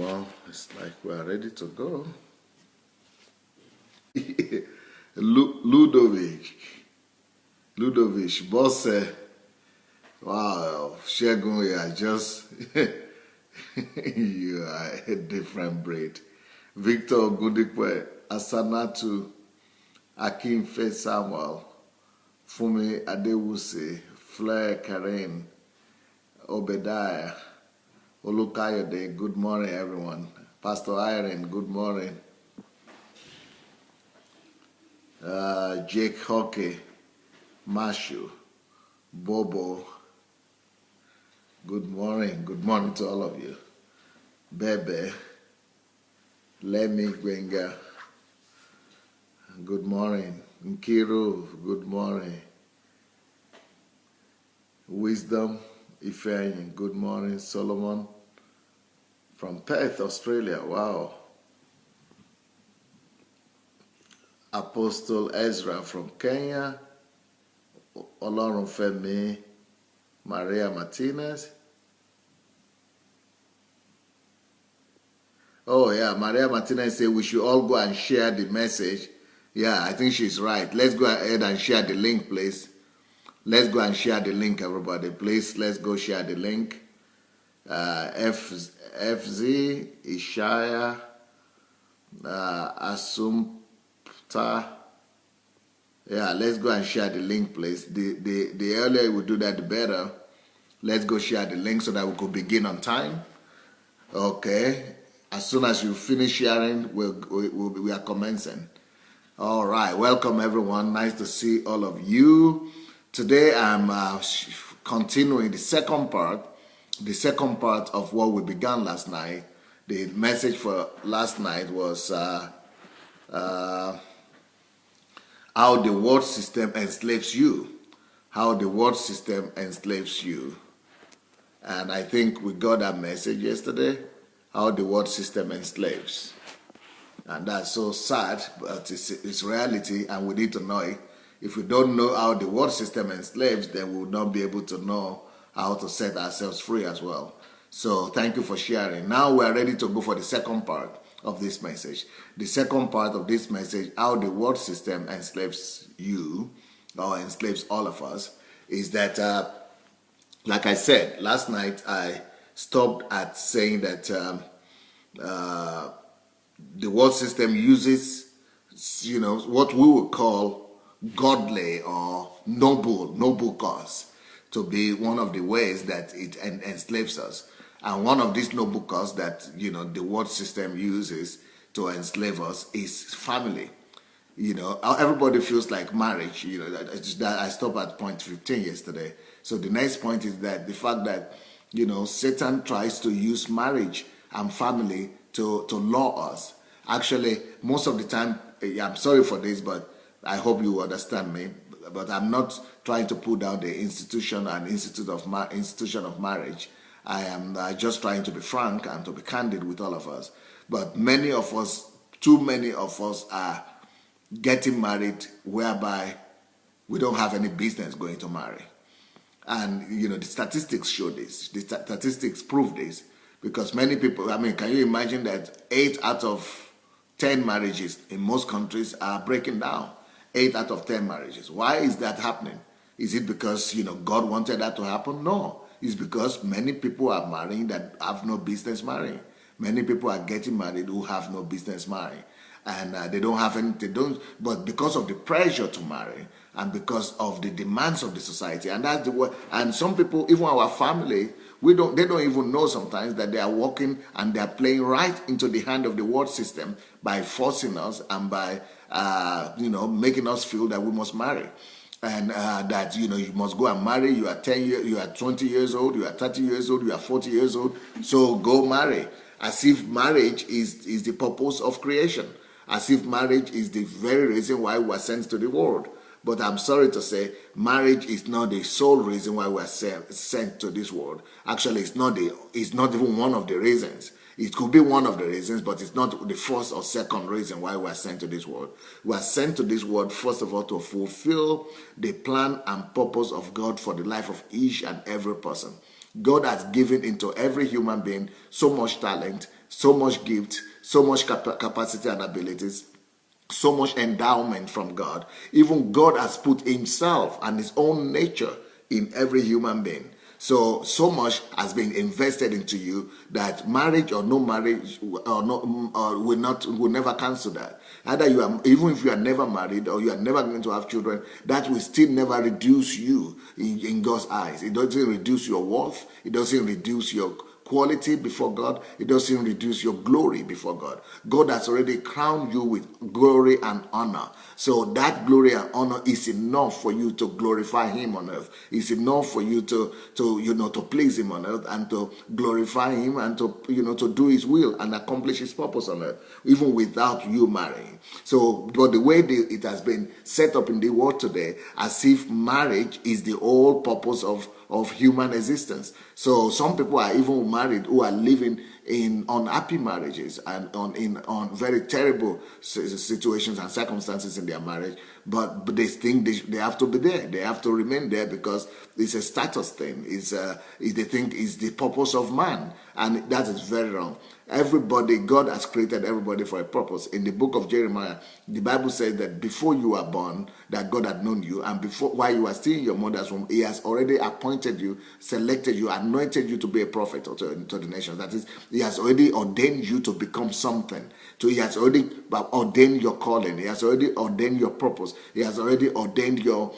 Well, it's like we're ready to go. Ludovic, boss, wow, Shegun, you are just, you are a different breed. Victor Gudikwe, Asanatu, Akinfe Samuel, Fumi Adewuse, Flair Karen, Obediah, Olukayode, good morning, everyone. Pastor Irene, good morning. Jake Hockey, Mashu, Bobo, good morning. Good morning to all of you. Bebe, Lemmy Gwenga, good morning. Nkiru, good morning. Wisdom, Ifeanyi, good morning. Solomon, from Perth, Australia, wow. Apostle Ezra from Kenya, Olorunfemi, Maria Martinez. Oh yeah, Maria Martinez said we should all go and share the message. Yeah, I think she's right. Let's go ahead and share the link, please. Let's go and share the link, everybody. Please, let's go share the link. FZ, Ishaya, Assumpta. Yeah, let's go and share the link, please. The earlier we do that, the better. Let's go share the link so that we could begin on time. Okay. As soon as you finish sharing, we are commencing. All right. Welcome, everyone. Nice to see all of you. Today, I'm continuing the second part of what we began last night. The message for last night was how the world system enslaves you. How the world system enslaves you. And I think we got that message yesterday, how the world system enslaves. And that's so sad, but it's reality, and we need to know it. If we don't know how the world system enslaves, then we will not be able to know how to set ourselves free as well. So thank you for sharing. Now we are ready to go for the second part of this message. The second part of this message, how the world system enslaves you, or enslaves all of us, is that, like I said, last night I stopped at saying that the world system uses, what we would call godly or noble cause to be one of the ways that it enslaves us. And one of these noble cause that, the world system uses to enslave us is family. Everybody feels like marriage. I stopped at point 15 yesterday. So the next point is that the fact that, Satan tries to use marriage and family to law us. Actually, most of the time, I'm sorry for this, but I hope you understand me. But I'm not trying to put down the institution and institution of marriage. I am just trying to be frank and to be candid with all of us. But too many of us are getting married whereby we don't have any business going to marry. And, the statistics show this. The statistics prove this. Because many people, can you imagine that 8 out of 10 marriages in most countries are breaking down? 8 out of 10 marriages. Why is that happening? Is it because, God wanted that to happen? No. It's because many people are marrying that have no business marrying. Many people are getting married who have no business marrying. And but because of the pressure to marry and because of the demands of the society, and that's the way, and some people, even our family, they don't even know sometimes that they are walking and they are playing right into the hand of the world system by forcing us and by, making us feel that we must marry. And that, you must go and marry. You are 20 years old, you are 30 years old, you are 40 years old. So go marry. As if marriage is the purpose of creation. As if marriage is the very reason why we are sent to the world. But I'm sorry to say, marriage is not the sole reason why we are sent to this world. Actually, it's not even one of the reasons. It could be one of the reasons, but it's not the first or second reason why we are sent to this world. We are sent to this world, first of all, to fulfill the plan and purpose of God for the life of each and every person. God has given into every human being so much talent, so much gift, so much capacity and abilities, so much endowment from God. Even God has put himself and his own nature in every human being. So much has been invested into you that marriage or no marriage or no will never cancel that. Either you are, even if you are never married or you are never going to have children, that will still never reduce you in God's eyes. It doesn't reduce your worth. It doesn't reduce your quality before God. It doesn't reduce your glory before God. God has already crowned you with glory and honor. So that glory and honor is enough for you to glorify him on earth. It's enough for you to please him on earth and to glorify him and to do his will and accomplish his purpose on earth, even without you marrying. So, but the way it has been set up in the world today, as if marriage is the whole purpose of human existence. So some people are even married who are living in unhappy marriages and on very terrible situations and circumstances in their marriage, but they think they have to be there. They have to remain there because it's a status thing. They think it's the purpose of man, and that is very wrong. Everybody, God has created everybody for a purpose. In the book of Jeremiah, the Bible says that before you were born, that God had known you, and while you were still in your mother's womb, he has already appointed you, selected you, anointed you to be a prophet to the nations. That is, he has already ordained you to become something. So he has already ordained your calling. He has already ordained your purpose. He has already ordained your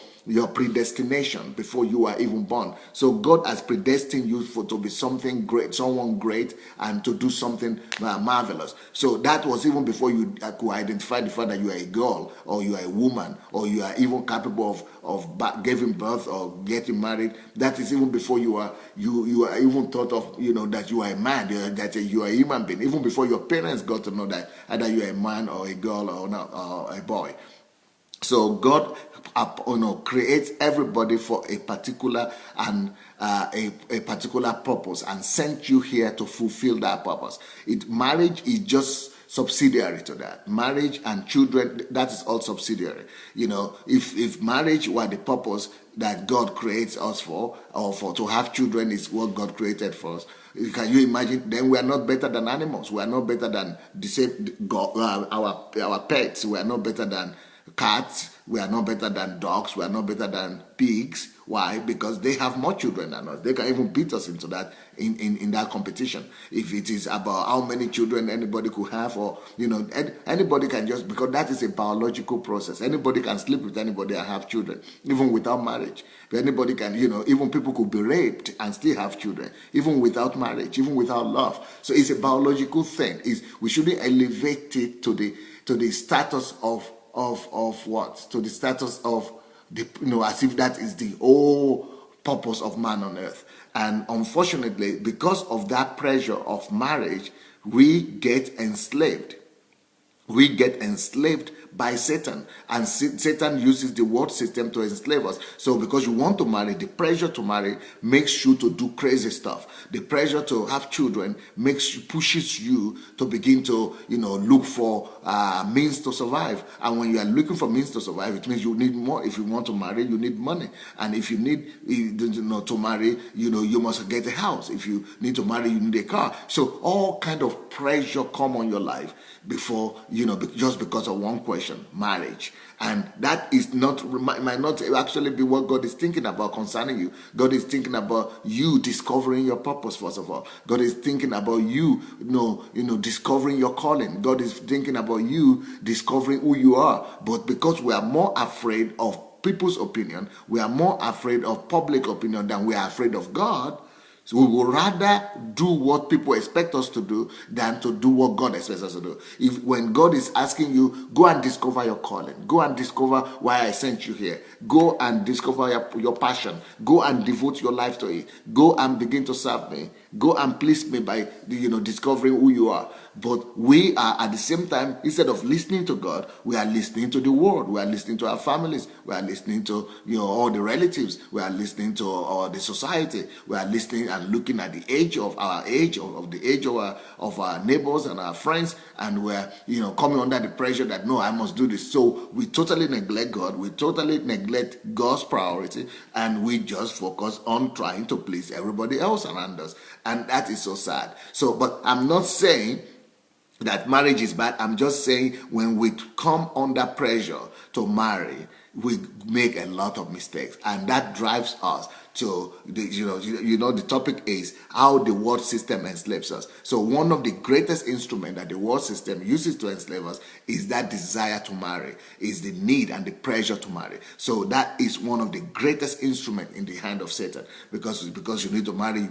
predestination before you are even born. So God has predestined you to be something great, someone great, and to do something marvelous. So that was even before you could identify the fact that you are a girl or you are a woman or you are even capable of giving birth or getting married. That is even before you are even thought of that you are a man, that you are a human being. Even before your parents got to know that either you are a man or a girl or a boy. So God, creates everybody for a particular and a particular purpose, and sent you here to fulfill that purpose. Marriage is just subsidiary to that. Marriage and children, that is all subsidiary. If marriage were the purpose that God creates us for, or for to have children is what God created for us, can you imagine? Then we are not better than animals. We are not better than our pets. We are not better than cats. We are not better than dogs. We are not better than pigs. Why? Because they have more children than us. They can even beat us into that in that competition. If it is about how many children anybody could have, or anybody can just, because that is a biological process. Anybody can sleep with anybody and have children, even without marriage. But anybody can, even people could be raped and still have children, even without marriage, even without love. So it's a biological thing. We shouldn't elevate it to the status of what? To the status of as if that is the whole purpose of man on earth. And unfortunately, because of that pressure of marriage, we get enslaved. We get enslaved by Satan, and Satan uses the world system to enslave us. So because you want to marry, the pressure to marry makes you to do crazy stuff. The pressure to have children pushes you to begin to look for means to survive. And when you are looking for means to survive, it means you need more. If you want to marry, you need money. And if you need to marry, you must get a house. If you need to marry, you need a car. So all kind of pressure come on your life before just because of one question, marriage. And that is might not actually be what God is thinking about concerning you. God is thinking about you discovering your purpose, first of all. God is thinking about you, discovering your calling. God is thinking about you discovering who you are. But because we are more afraid of people's opinion, we are more afraid of public opinion than we are afraid of God. So we will rather do what people expect us to do than to do what God expects us to do. When God is asking you, go and discover your calling. Go and discover why I sent you here. Go and discover your passion. Go and devote your life to it. Go and begin to serve me. Go and please me by discovering who you are. But we are at the same time, instead of listening to God, we are listening to the world. We are listening to our families. We are listening to all the relatives. We are listening to all the society. We are listening and looking at the age of our age, of the age of our neighbors and our friends, and we're coming under the pressure that no, I must do this. So we totally neglect God. We totally neglect God's priority, and we just focus on trying to please everybody else around us, and that is so sad. So, but I'm not saying that marriage is bad. I'm just saying when we come under pressure to marry, we make a lot of mistakes, and that drives us to the topic is how the world system enslaves us. So one of the greatest instruments that the world system uses to enslave us is that desire to marry, is the need and the pressure to marry. So that is one of the greatest instruments in the hand of Satan, because you need to marry,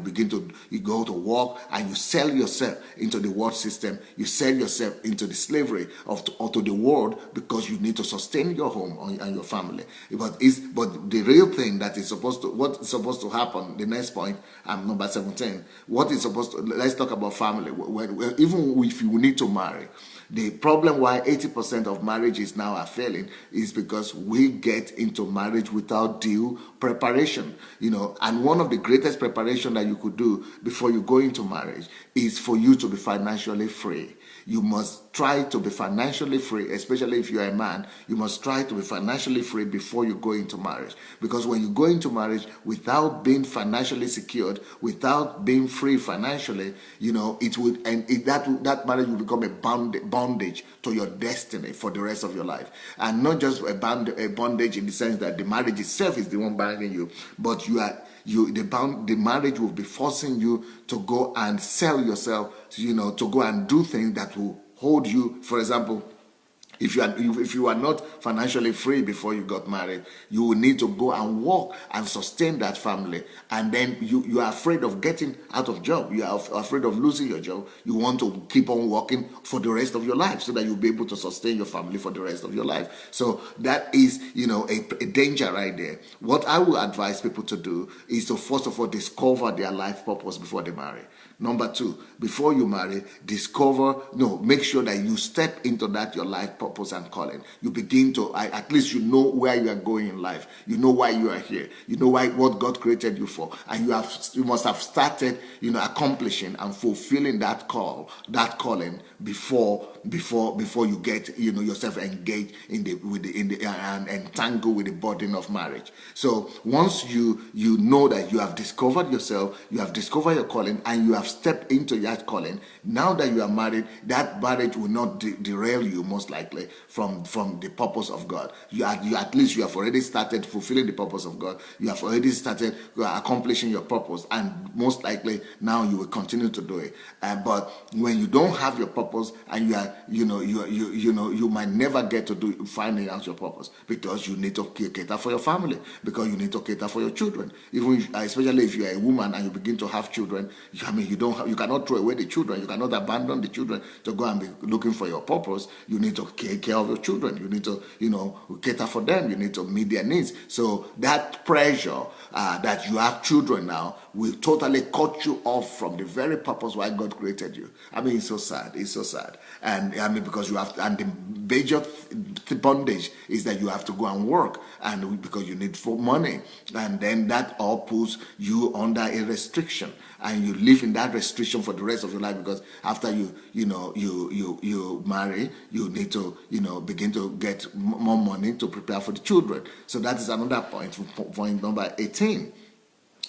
you go to work and you sell yourself into the world system. You sell yourself into the slavery or to the world, because you need to sustain your home and your family. But the real thing that is supposed to happen, the next point, number 17, let's talk about family. Even if you need to marry, the problem why 80% of marriages now are failing is because we get into marriage without due preparation. And one of the greatest preparation that you could do before you go into marriage is for you to be financially free. You must try to be financially free, especially if you are a man. You must try to be financially free before you go into marriage. Because when you go into marriage without being financially secured, without being free financially, that marriage will become a bondage to your destiny for the rest of your life. And not just a bondage in the sense that the marriage itself is the one binding you, but the marriage will be forcing you to go and sell yourself, to go and do things that will hold you. For example, if you are not financially free before you got married, you will need to go and work and sustain that family. And then you are afraid of getting out of job. You are afraid of losing your job. You want to keep on working for the rest of your life so that you'll be able to sustain your family for the rest of your life. So that is, a danger right there. What I will advise people to do is to first of all discover their life purpose before they marry. Number 2, before you marry, make sure that you step into that your life purpose and calling. You begin to, at least you know where you are going in life. You know why you are here. You know what God created you for, and you must have started, accomplishing and fulfilling that calling before you get, yourself engaged and entangled with the burden of marriage. So once you know that you have discovered yourself, you have discovered your calling, and you have stepped into that calling, now that you are married, that marriage will not derail you, most likely, from the purpose of God. At least you have already started fulfilling the purpose of God. You have already started accomplishing your purpose, and most likely now you will continue to do it. But when you don't have your purpose, and you might never get to finding out your purpose, because you need to cater for your family, because you need to cater for your children. Especially if you are a woman and you begin to have children, you cannot throw away the children. You cannot abandon the children to go and be looking for your purpose. You need to take care of your children. You need to, cater for them. You need to meet their needs. So that pressure that you have children now will totally cut you off from the very purpose why God created you. It's so sad. It's so sad. And because you have to, and the major bondage is that you have to go and work, and because you need money, and then that all puts you under a restriction, and you live in that restriction for the rest of your life, because after you marry, you need to begin to get more money to prepare for the children. So that is another point number 18.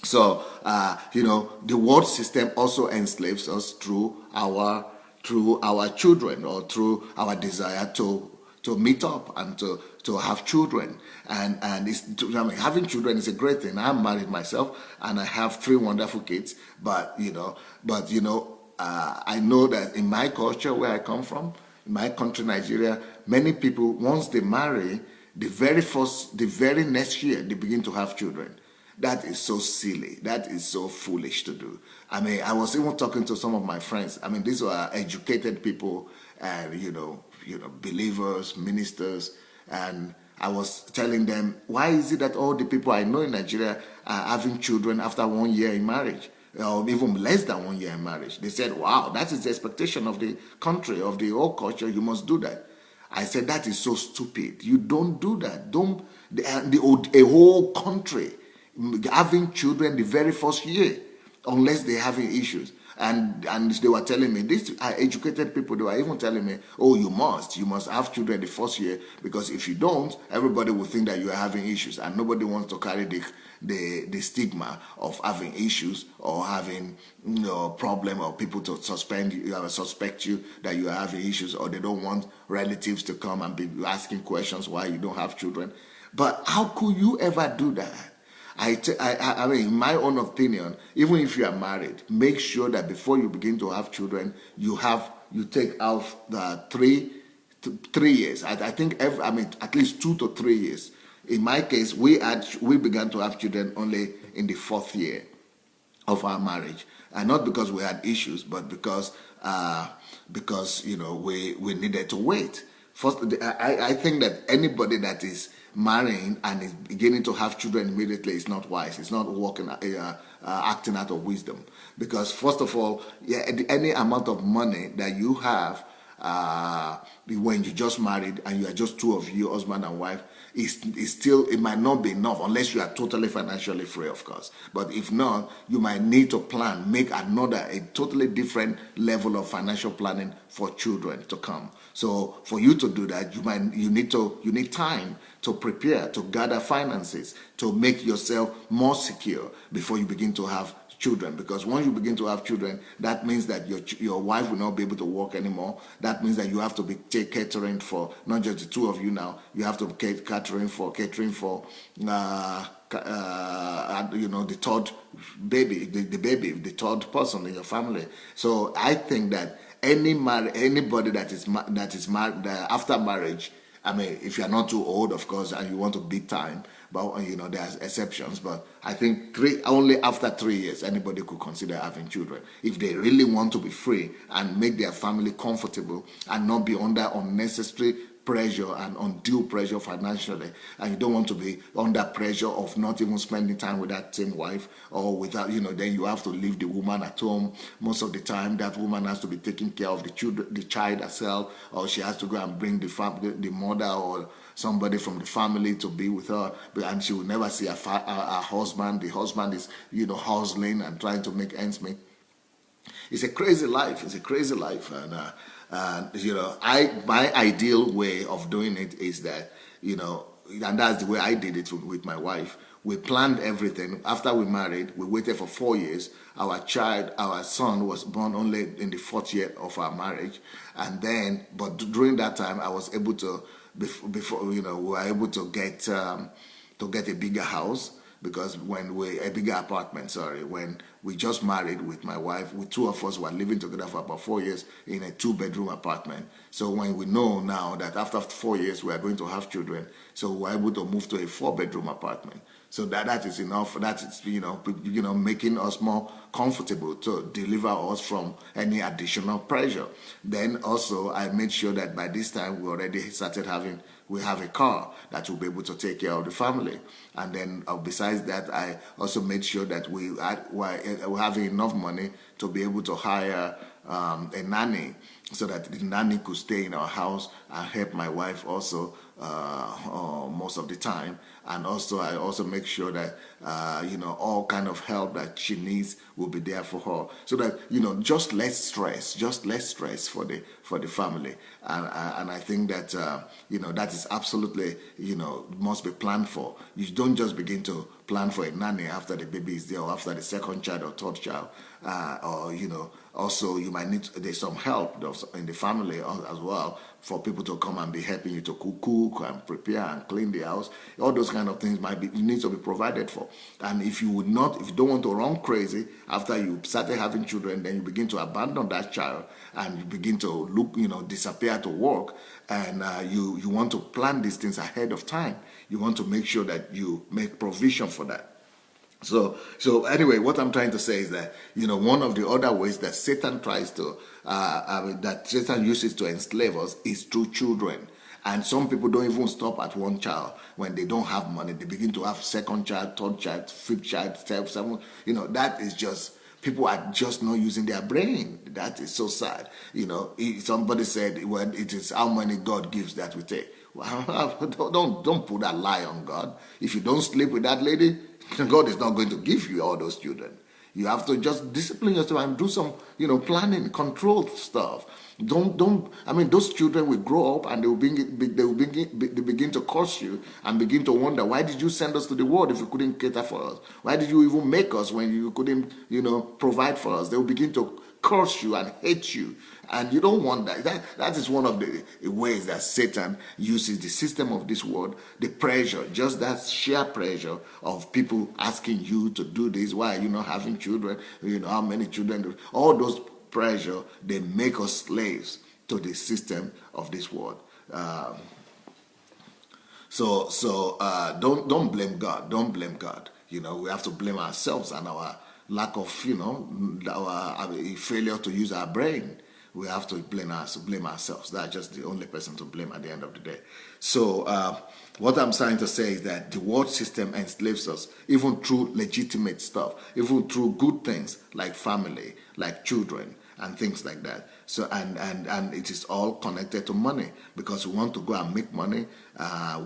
So the world system also enslaves us through our children, or through our desire to meet up and to have children. And having children is a great thing. I'm married myself, and I have 3 wonderful kids. But I know that in my culture, where I come from, in my country, Nigeria, many people, once they marry, the very next year, they begin to have children. That is so silly. That is so foolish to do. I was even talking to some of my friends. These were educated people, and believers, ministers, and I was telling them, why is it that all the people I know in Nigeria are having children after 1 year in marriage? even less than 1 year in marriage. They said, wow, that is the expectation of the country, of the whole culture. You must do that. I said, that is so stupid. You don't do that. Don't a whole country having children the very first year, unless they're having issues. And they were telling me, these are educated people, they were even telling me, oh, you must have children the first year, because if you don't, everybody will think that you are having issues, and nobody wants to carry the stigma of having issues or having problem, or people to suspect you that you are having issues, or they don't want relatives to come and be asking questions why you don't have children. But how could you ever do that? I mean, in my own opinion, even if you are married, make sure that before you begin to have children, you take out the 3 years. I think at least 2 to 3 years. In my case, we began to have children only in the 4th year of our marriage, and not because we had issues, but because we needed to wait. First, I think that anybody that is marrying and is beginning to have children immediately is not wise. It's not acting out of wisdom. Because first of all, any amount of money that you have when you just married and you are just two of you, husband and wife, it might not be enough unless you are totally financially free, of course. But if not, you might need to make a totally different level of financial planning for children to come. So for you to do that, you need time to prepare, to gather finances, to make yourself more secure before you begin to have children. Because once you begin to have children, that means that your wife will not be able to work anymore. That means that you have to be catering for not just the two of you now. You have to be catering for the third baby, the baby, the third person in your family. So I think that anybody that is married after marriage, I mean, if you're not too old, of course, and you want to beat time, but there's exceptions. But I think only after 3 years, anybody could consider having children if they really want to be free and make their family comfortable and not be under unnecessary pressure and undue pressure financially, and you don't want to be under pressure of not even spending time with that same wife, or without, then you have to leave the woman at home most of the time. That woman has to be taking care of the child herself, or she has to go and bring the mother or somebody from the family to be with her, and she will never see her husband. The husband is hustling and trying to make ends meet. It's a crazy life. And my ideal way of doing it is that, and that's the way I did it with my wife. We planned everything. After we married, we waited for 4 years. Our son was born only in the 4th year of our marriage. And then, but during that time, I was able to, we were able to get a bigger house. Because when we just married with my wife, two of us were living together for about 4 years in a 2-bedroom apartment. So when we know now that after 4 years we are going to have children, so we were able to move to a 4-bedroom apartment. So that is enough. That is making us more comfortable to deliver us from any additional pressure. Then also I made sure that by this time we already started we have a car that will be able to take care of the family. And then besides that, I also made sure that we were having enough money to be able to hire a nanny, so that the nanny could stay in our house and help my wife also most of the time. And also I also make sure that all kind of help that she needs will be there for her, so that just less stress for the family. And I think that that is absolutely must be planned for. You don't just begin to plan for a nanny after the baby is there, or after the 2nd child or 3rd child, also you might need there's some help in the family as well, for people to come and be helping you to cook and prepare and clean the house. All those kind of things need to be provided for. And if you don't want to run crazy after you started having children, then you begin to abandon that child and you begin to disappear to work, and you want to plan these things ahead of time. You want to make sure that you make provision for that. So anyway, what I'm trying to say is that one of the other ways that Satan tries to that Satan uses to enslave us is through children. And some people don't even stop at one child. When they don't have money, they begin to have 2nd child, 3rd child, 5th child, 7th. That is just People are just not using their brain. That is so sad. Somebody said, well, it is how many God gives that we take. Well, don't put that lie on God. If you don't sleep with that lady, God is not going to give you all those children. You have to just discipline yourself and do some, planning, control stuff. Those children will grow up and they begin to curse you and begin to wonder, why did you send us to the world if you couldn't cater for us? Why did you even make us when you couldn't, provide for us? They will begin to curse you and hate you. And you don't want that. That is one of the ways that Satan uses the system of this world, the pressure, just that sheer pressure of people asking you to do this. Why are you not having children? How many children? All those pressure, they make us slaves to the system of this world. Don't blame God. Don't blame God. We have to blame ourselves and our lack of, our failure to use our brain. We have to blame ourselves. That's just the only person to blame at the end of the day. So what I'm trying to say is that the world system enslaves us, even through legitimate stuff, even through good things like family, like children, and things like that. So and it is all connected to money, because we want to go and make money.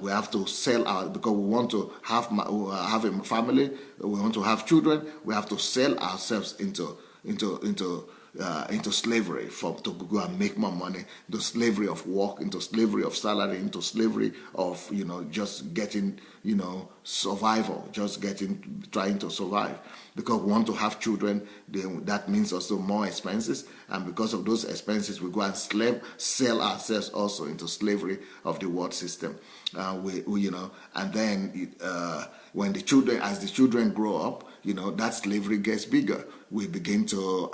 We have to sell out, because we want to have a family. We want to have children. We have to sell ourselves into slavery to go and make more money, into slavery of work, into slavery of salary, into slavery of just getting survival, trying to survive. Because we want to have children, then that means also more expenses, and because of those expenses, we go and sell ourselves also into slavery of the world system. And then when as the children grow up, that slavery gets bigger. We begin to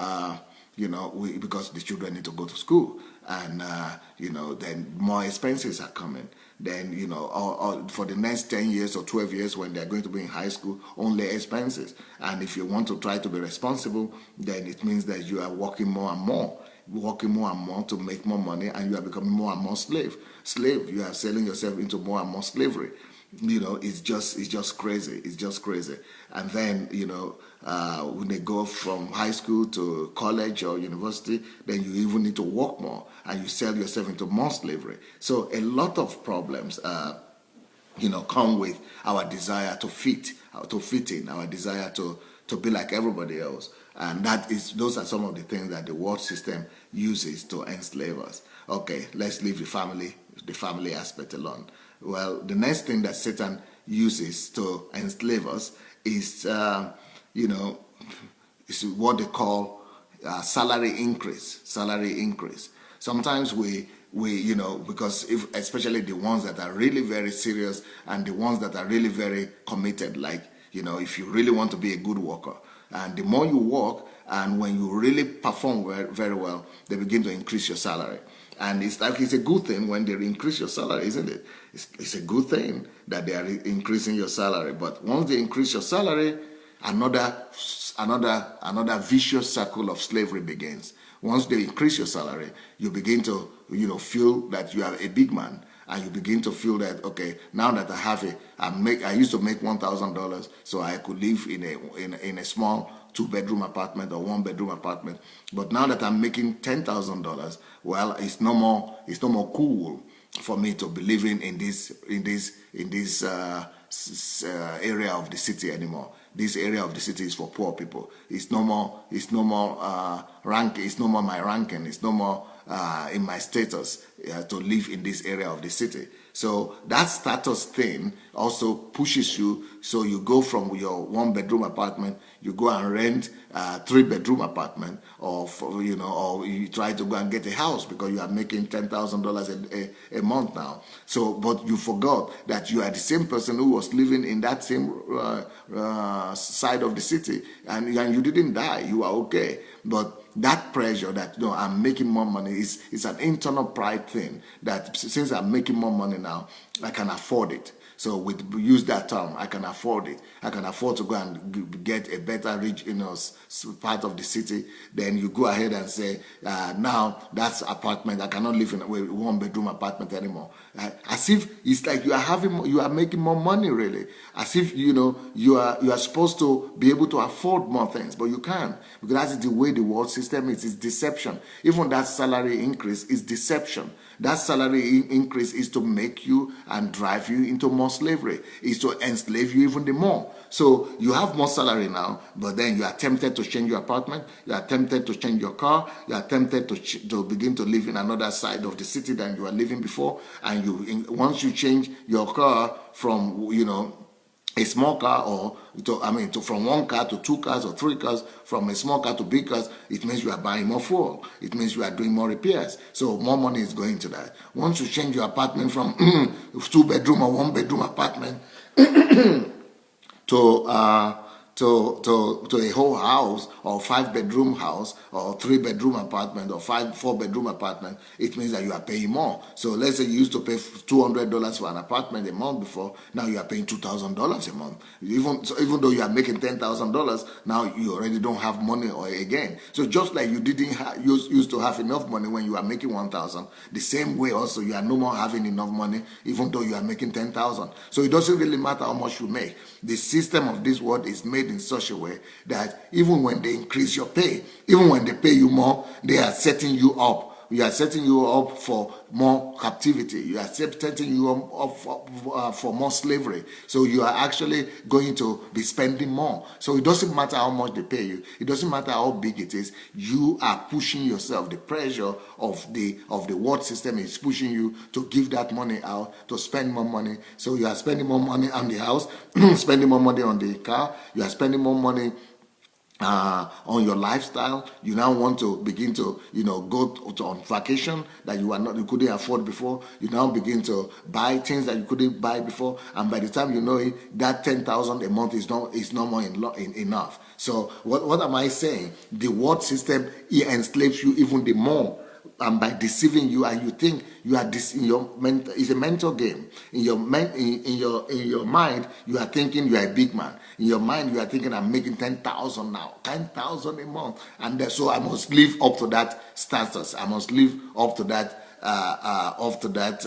because the children need to go to school, and then more expenses are coming. Then for the next 10 years or 12 years, when they're going to be in high school, only expenses. And if you want to try to be responsible, then it means that you are working more and more to make more money, and you are becoming more and more slave. You are selling yourself into more and more slavery. It's just crazy. It's just crazy. And then when they go from high school to college or university, then you even need to work more, and you sell yourself into more slavery. So a lot of problems come with our desire to fit in, our desire to be like everybody else. And those are some of the things that the world system uses to enslave us. Okay, let's leave the family aspect alone. Well, the next thing that Satan uses to enslave us is is what they call salary increase. Sometimes we because especially the ones that are really very serious and the ones that are really very committed, like if you really want to be a good worker, and the more you work, and when you really perform very well, they begin to increase your salary. And it's a good thing when they increase your salary, isn't it? It's a good thing that they are increasing your salary. But once they increase your salary, another vicious circle of slavery begins. Once they increase your salary, you begin to feel that you are a big man, and you begin to feel that, okay, now that I used to make $1,000, so I could live in a small 2-bedroom apartment or 1-bedroom apartment. But now that I'm making $10,000, well, it's no more cool for me to be living in this area of the city anymore. This area of the city is for poor people. It's no more ranking. It's no more my ranking. It's no more in my status to live in this area of the city. So that status thing also pushes you. So you go from your 1-bedroom apartment, you go and rent a 3-bedroom apartment, or you try to go and get a house because you are making $10,000 a month now. So, but you forgot that you are the same person who was living in that same side of the city, and you didn't die. You are okay, but that pressure that I'm making more money is an internal pride thing, that since I'm making more money now, I can afford it. So with use that term, I can afford it. I can afford to go and get a better rich, part of the city. Then you go ahead and say, now that's apartment. I cannot live in a 1-bedroom apartment anymore. As if it's like you are making more money, really. As if you are supposed to be able to afford more things, but you can't, because that is the way the world system is. It's deception. Even that salary increase is deception. That salary increase is to make you and drive you into more slavery, is to enslave you even the more. So you have more salary now, but then you are tempted to change your apartment, you are tempted to change your car, you are tempted to begin to live in another side of the city than you were living before. And once you change your car from, a small car from 1 car to 2 cars or 3 cars, from a small car to big cars, it means you are buying more fuel. It means you are doing more repairs. So more money is going to that. Once you change your apartment from 2-bedroom or 1-bedroom apartment to a whole house, or 5-bedroom house, or 3-bedroom apartment, or 4-bedroom apartment, it means that you are paying more. So let's say you used to pay $200 for an apartment a month before, now you are paying $2,000 a month. Even though you are making $10,000, now you already don't have money again. So just like you didn't used to have enough money when you are making $1,000, the same way also you are no more having enough money even though you are making $10,000. So it doesn't really matter how much you make. The system of this world is made in such a way that even when they increase your pay, even when they pay you more, they are setting you up. You are setting you up for more captivity. You are setting you up for more slavery. So you are actually going to be spending more. So it doesn't matter how much they pay you. It doesn't matter how big it is. You are pushing yourself. The pressure of the world system is pushing you to give that money out, to spend more money. So you are spending more money on the house, spending more money on the car. You are spending more money on your lifestyle. You now want to begin to go on vacation that you couldn't afford before. You now begin to buy things that you couldn't buy before, and by the time you know it, that $10,000 a month is no more enough. So what am I saying? The world system enslaves you even the more, and by deceiving you, and you think you are in your mental. It's a mental game. In your mind, you are thinking you are a big man. In your mind, you are thinking, I'm making 10,000 now, 10,000 a month, and so I must live up to that status. I must live up to that, up to that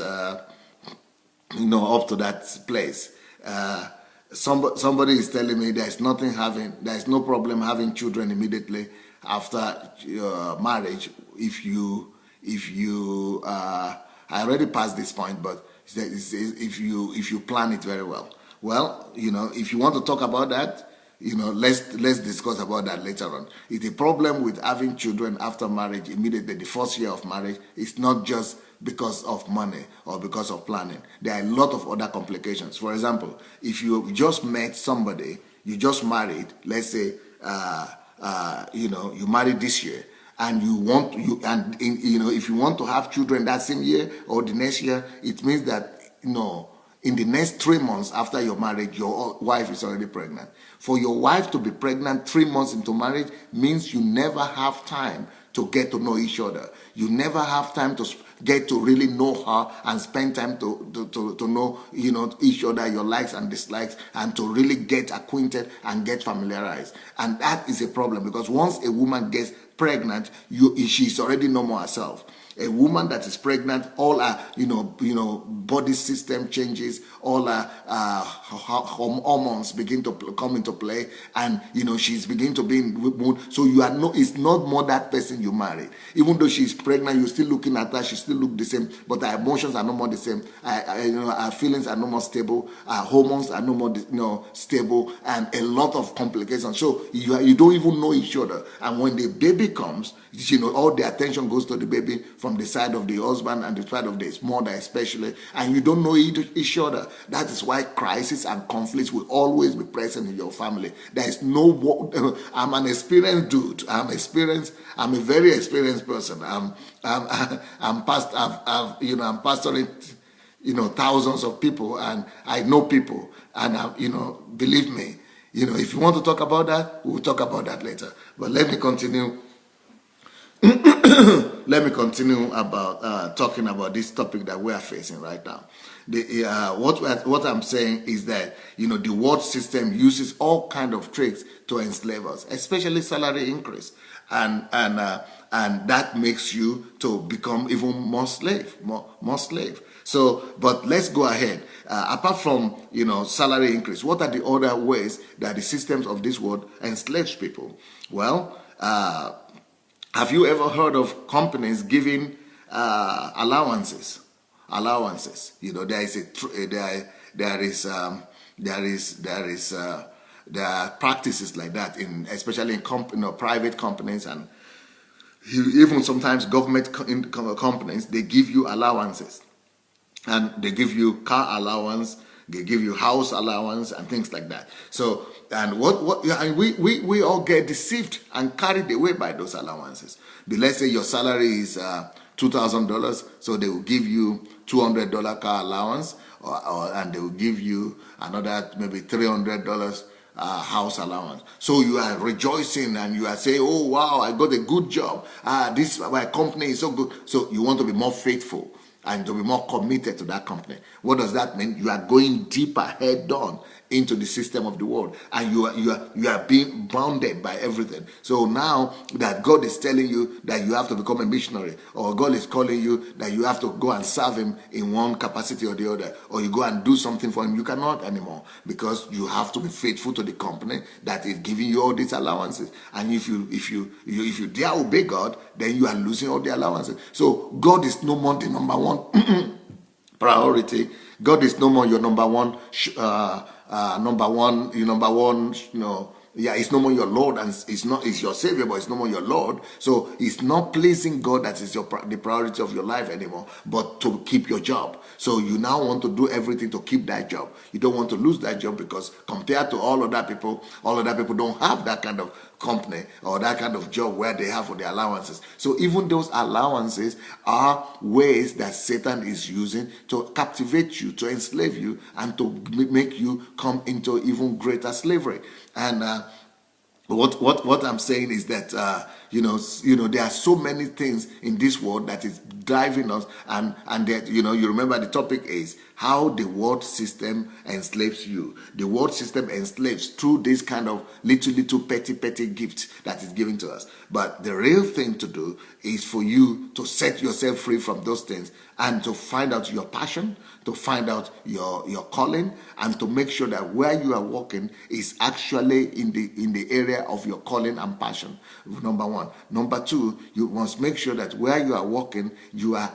place. Somebody is telling me there's no problem having children immediately after marriage if you I already passed this point, but if you plan it very well. Well, if you want to talk about that, let's discuss about that later on. The problem with having children after marriage, immediately the first year of marriage, is not just because of money or because of planning. There are a lot of other complications. For example, if you just met somebody, you just married, let's say, you married this year, and if you want to have children that same year or the next year, it means that in the next 3 months after your marriage, your wife is already pregnant. For your wife to be pregnant 3 months into marriage means you never have time to get to know each other. You never have time to get to really know her and spend time to know each other, your likes and dislikes, and to really get acquainted and get familiarized. And that is a problem, because once a woman gets pregnant, she's already no more herself. A woman that is pregnant, all her, body system changes, all her hormones begin to come into play, and she's beginning to be in mood. So it's not more that person you married. Even though she's pregnant, you're still looking at her, she still look the same, but her emotions are no more the same. Her feelings are no more stable. Her hormones are no more stable, and a lot of complications. So you don't even know each other. And when the baby comes, all the attention goes to the baby from the side of the husband and the side of the mother especially, and you don't know each other. That is why crisis and conflicts will always be present in your family. There is no. I'm an experienced dude. I'm a very experienced person. I'm pastoring, thousands of people, and I know people, and believe me, if you want to talk about that, we'll talk about that later. But let me continue. Let me continue about talking about this topic that we are facing right now. What I'm saying is that the world system uses all kind of tricks to enslave us, especially salary increase, and that makes you to become even more slave. So, but let's go ahead. Apart from salary increase, what are the other ways that the systems of this world enslaves people? Well, have you ever heard of companies giving allowances? Allowances. There are practices like that especially in private companies, and even sometimes government companies. They give you allowances, and they give you car allowance, they give you house allowance and things like that. So, and we all get deceived and carried away by those allowances. But let's say your salary is $2,000, so they will give you $200 car allowance, and they will give you another maybe $300 house allowance. So you are rejoicing and you are saying, "Oh wow, I got a good job. My company is so good." So you want to be more faithful and to be more committed to that company. What does that mean? You are going deeper, head on into the system of the world, and you are being bounded by everything. So now that God is telling you that you have to become a missionary, or God is calling you that you have to go and serve Him in one capacity or the other, or you go and do something for Him, you cannot anymore, because you have to be faithful to the company that is giving you all these allowances. And if you dare obey God, then you are losing all the allowances. So God is no more the number one priority. God is no more your number one. It's no more your Lord, and it's your Savior, but it's no more your Lord. So it's not pleasing God that is the priority of your life anymore, but to keep your job. So you now want to do everything to keep that job. You don't want to lose that job, because compared to all other people don't have that kind of company or that kind of job where they have for the allowances. So even those allowances are ways that Satan is using to captivate you, to enslave you, and to make you come into even greater slavery. And what I'm saying is that there are so many things in this world that is driving us, and that you remember the topic is how the world system enslaves you. The world system enslaves through this kind of little petty gifts that is given to us. But the real thing to do is for you to set yourself free from those things, and to find out your passion, to find out your calling, and to make sure that where you are walking is actually in the area of your calling and passion. Number one. Number two, you must make sure that where you are walking, you are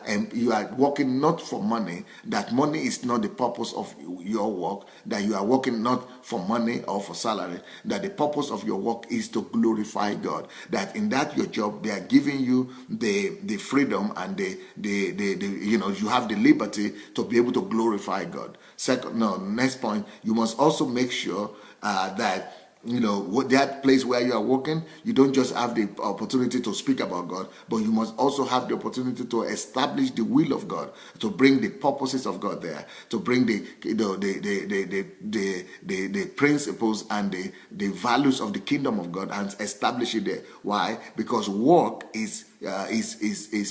working not for money. That money is not the purpose of your work. That you are working not for money or for salary. That the purpose of your work is to glorify God. That in that your job, they are giving you the freedom and you have the liberty to be able to glorify God. Next point, you must also make sure that that place where you are working, you don't just have the opportunity to speak about God, but you must also have the opportunity to establish the will of God, to bring the purposes of God there, to bring the principles and the values of the kingdom of God, and establish it there. Why? Because work is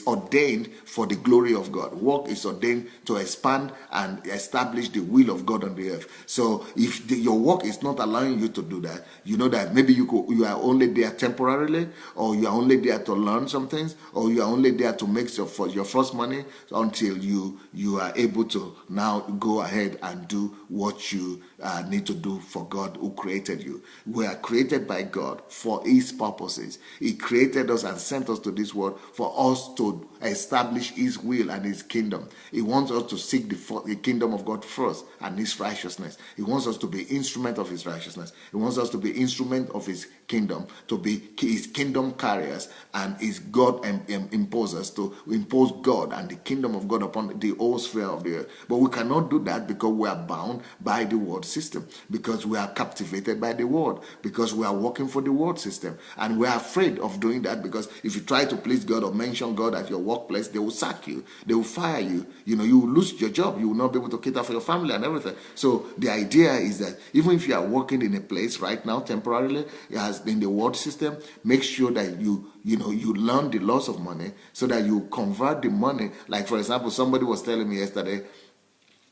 ordained for the glory of God. Work is ordained to expand and establish the will of God on the earth. So if your work is not allowing you to do that, you know that maybe you are only there temporarily, or you are only there to learn some things, or you are only there to make your first money until you are able to now go ahead and do what you need to do for God who created you. We are created by God for His purposes. He created us and sent us to this world for us to establish His will and His kingdom. He wants us to seek the kingdom of God first and His righteousness. He wants us to be instrument of His righteousness. He wants us to be instrument of His kingdom, to be His kingdom carriers, and His God imposers, to impose God and the kingdom of God upon the whole sphere of the earth. But we cannot do that because we are bound by the world system, because we are captivated by the world, because we are working for the world system, and we are afraid of doing that, because if you try to please God or mention God at your workplace, they will sack you, they will fire you, you will lose your job, you will not be able to cater for your family and everything. So the idea is that even if you are working in a place right now temporarily as in the world system, make sure that you learn the laws of money, so that you convert the money. Like, for example, somebody was telling me yesterday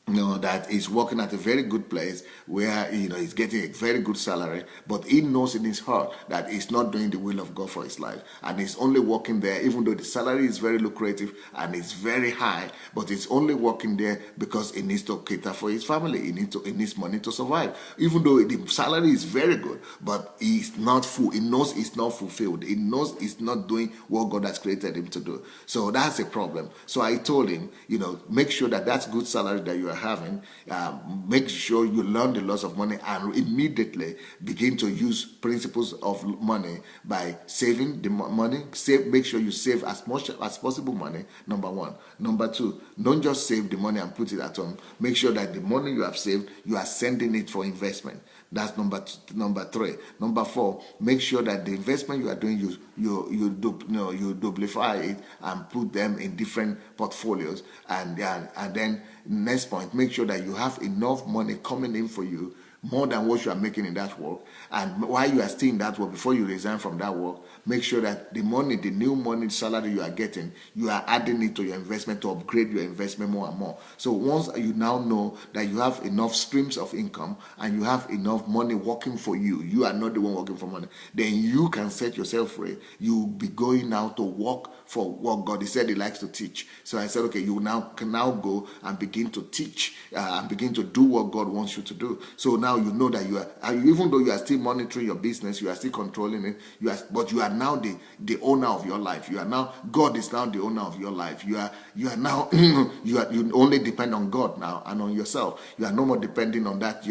that he's working at a very good place where he's getting a very good salary, but he knows in his heart that he's not doing the will of God for his life, and he's only working there even though the salary is very lucrative and it's very high, but he's only working there because he needs to cater for his family. He needs money to survive, even though the salary is very good, but he's not full. He knows he's not fulfilled. He knows he's not doing what God has created him to do. So that's a problem. So I told him, make sure that that's good salary that you are having, make sure you learn the laws of money and immediately begin to use principles of money by saving the money. Make sure you save as much as possible money, number one. Number two, don't just save the money and put it at home. Make sure that the money you have saved, you are sending it for investment. That's number three. Number four, make sure that the investment you are doing, you duplify it and put them in different portfolios. And then next point, make sure that you have enough money coming in for you, more than what you are making in that work. And while you are still in that work, before you resign from that work, make sure that the new money salary you are getting, you are adding it to your investment to upgrade your investment more and more. So once you now know that you have enough streams of income and you have enough money working for you, you are not the one working for money, then you can set yourself free. You'll be going now to work for what God. He said he likes to teach. So I said, okay, you can now go and begin to teach and begin to do what God wants you to do. So now you know that you are, even though you are still monitoring your business, you are still controlling it, but you are now the owner of your life. God is now the owner of your life. You are now you only depend on God now and on yourself. You are no more depending on that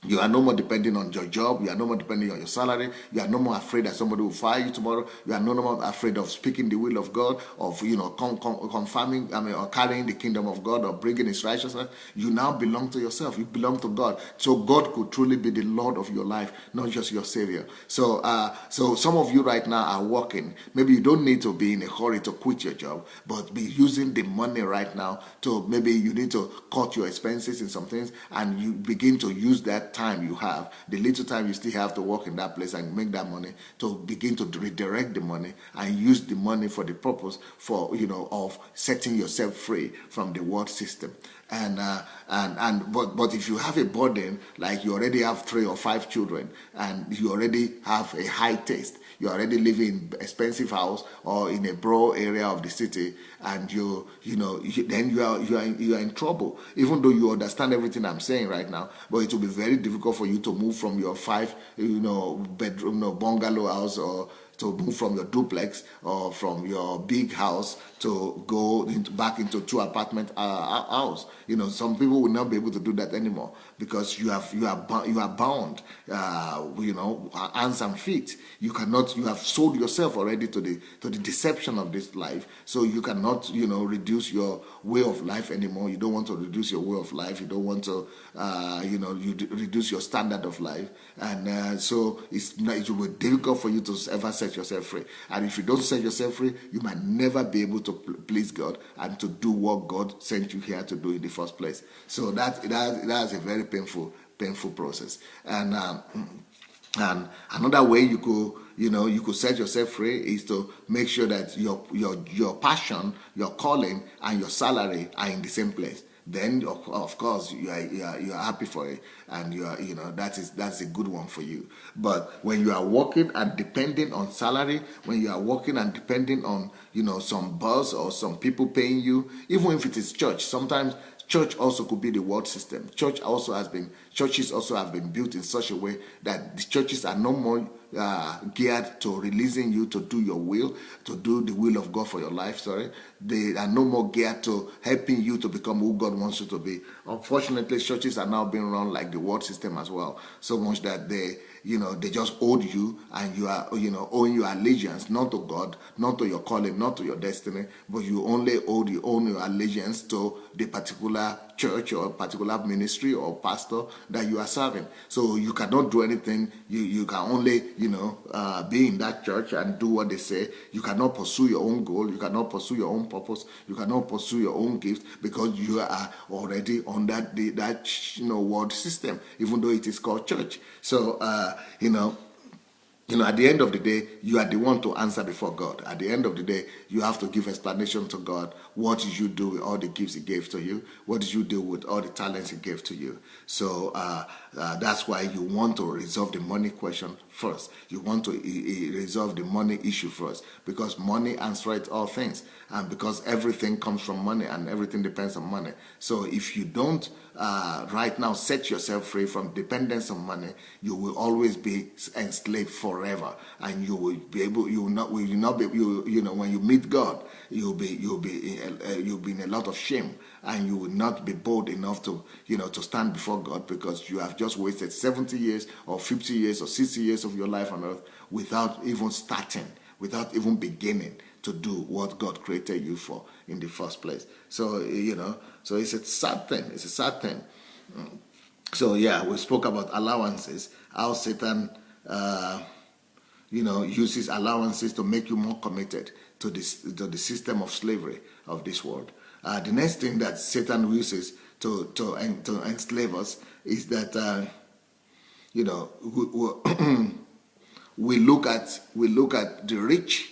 you are no more depending on your job. You are no more depending on your salary. You are no more afraid that somebody will fire you tomorrow. You are no more afraid of speaking the will of God, of confirming, or carrying the kingdom of God, or bringing His righteousness. You now belong to yourself. You belong to God. So God could truly be the Lord of your life, not just your Savior. So some of you right now are working. Maybe you don't need to be in a hurry to quit your job, but be using the money right now to, maybe you need to cut your expenses in some things, and you begin to use that time you have, the little time you still have to work in that place and make that money, to begin to redirect the money and use the money for the purpose of setting yourself free from the world system. But if you have a burden, like you already have 3 or 5 children and you already have a high taste, you already live in expensive house or in a broad area of the city, and then you are in trouble. Even though you understand everything I'm saying right now, but it will be very difficult for you to move from your 5 bedroom bungalow house, or to move from your duplex or from your big house to go back into 2 apartment house. Some people will not be able to do that anymore because you are bound, hands and feet. You have sold yourself already to the deception of this life. So you cannot, reduce your way of life anymore. You don't want to reduce your way of life. You don't want to, reduce your standard of life. And so it will be difficult for you to ever set yourself free. And if you don't set yourself free, you might never be able to please God and to do what God sent you here to do in the first place. So that's a very painful process. And another way you could set yourself free is to make sure that your passion, your calling, and your salary are in the same place. Then of course you are happy for it, and that's a good one for you. But when you are working and depending on salary, when you are working and depending on some boss or some people paying you, even if it is church, sometimes church also could be the world system. Churches also have been built in such a way that the churches are no more geared to releasing you to do your will, to do the will of God for your life. They are no more geared to helping you to become who God wants you to be. Unfortunately, churches are now being run like the world system as well, so much that they just owe you, and you are owing your allegiance not to God, not to your calling, not to your destiny, but you only own your allegiance to the particular church or particular ministry or pastor that you are serving. So you cannot do anything. You can only be in that church and do what they say. You cannot pursue your own goal. You cannot pursue your own purpose. You cannot pursue your own gift, because you are already on that world system, even though it is called church. So At the end of the day, you are the one to answer before God. At the end of the day, you have to give explanation to God. What did you do with all the gifts He gave to you? What did you do with all the talents He gave to you? So that's why you want to resolve the money question first. You want to resolve the money issue first, because money answers all things, and because everything comes from money and everything depends on money. So if you don't right now set yourself free from dependence on money, you will always be enslaved forever, and you will be able. You will not be. When you meet God, you'll be in a lot of shame, and you will not be bold enough to stand before God, because you have just wasted 70 years or 50 years or 60 years of your life on earth without even starting, without even beginning to do what God created you for in the first place. So so it's a sad thing. It's a sad thing. So yeah, we spoke about allowances, how Satan uses allowances to make you more committed to the system of slavery of this world. The next thing that Satan uses to enslave us is that we look at the rich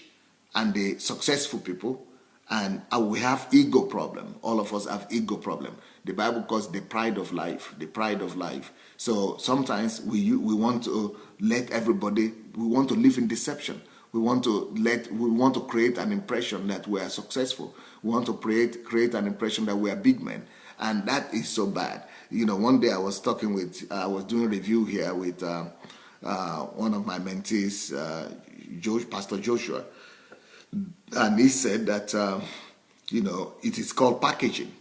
and the successful people, and we have ego problem. All of us have ego problem. The Bible calls the pride of life. The pride of life. So sometimes we want to let everybody. We want to live in deception. We want to create an impression that we are successful. We want to create an impression that we are big men, and that is so bad. One day I was doing a review here with one of my mentees, Pastor Joshua. And he said that, it is called packaging.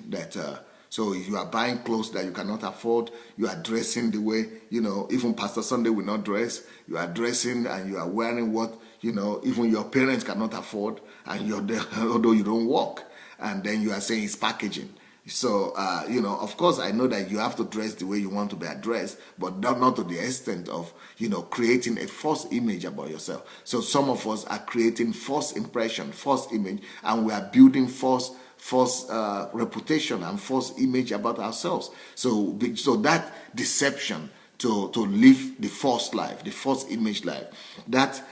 That so you are buying clothes that you cannot afford. You are dressing the way, even Pastor Sunday will not dress. You are dressing and you are wearing what, even your parents cannot afford, and you're there, although you don't work. And then you are saying it's packaging. So, of course, I know that you have to dress the way you want to be addressed, but not to the extent of, creating a false image about yourself. So some of us are creating false impression, false image, and we are building false reputation and false image about ourselves. So that deception to live the false life, the false image life, that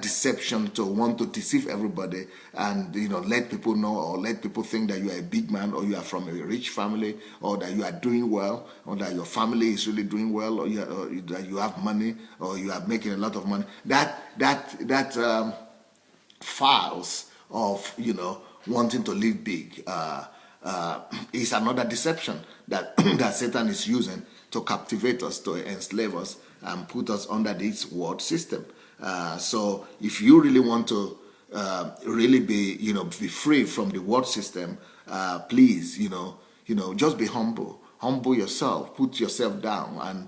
deception to want to deceive everybody and let people know, or let people think that you are a big man, or you are from a rich family, or that you are doing well, or that your family is really doing well, or that you have money, or you are making a lot of money. That files of wanting to live big is another deception that that Satan is using to captivate us, to enslave us, and put us under this world system. So if you really want to really be free from the world system, please, just be humble. Humble yourself, put yourself down, and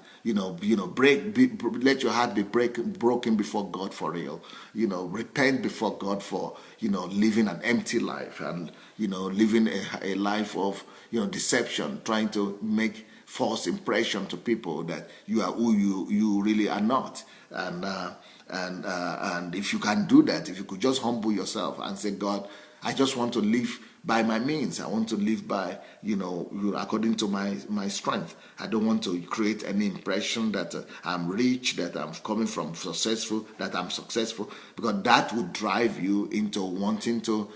let your heart be broken before God for real. Repent before God for living an empty life, and living a life of deception, trying to make false impression to people that you are who you really are not. And if you can do that, if you could just humble yourself and say, God, I just want to live by my means. I want to live by, according to my strength. I don't want to create any impression that I'm rich, that I'm coming from successful, that I'm successful, because that would drive you into wanting to,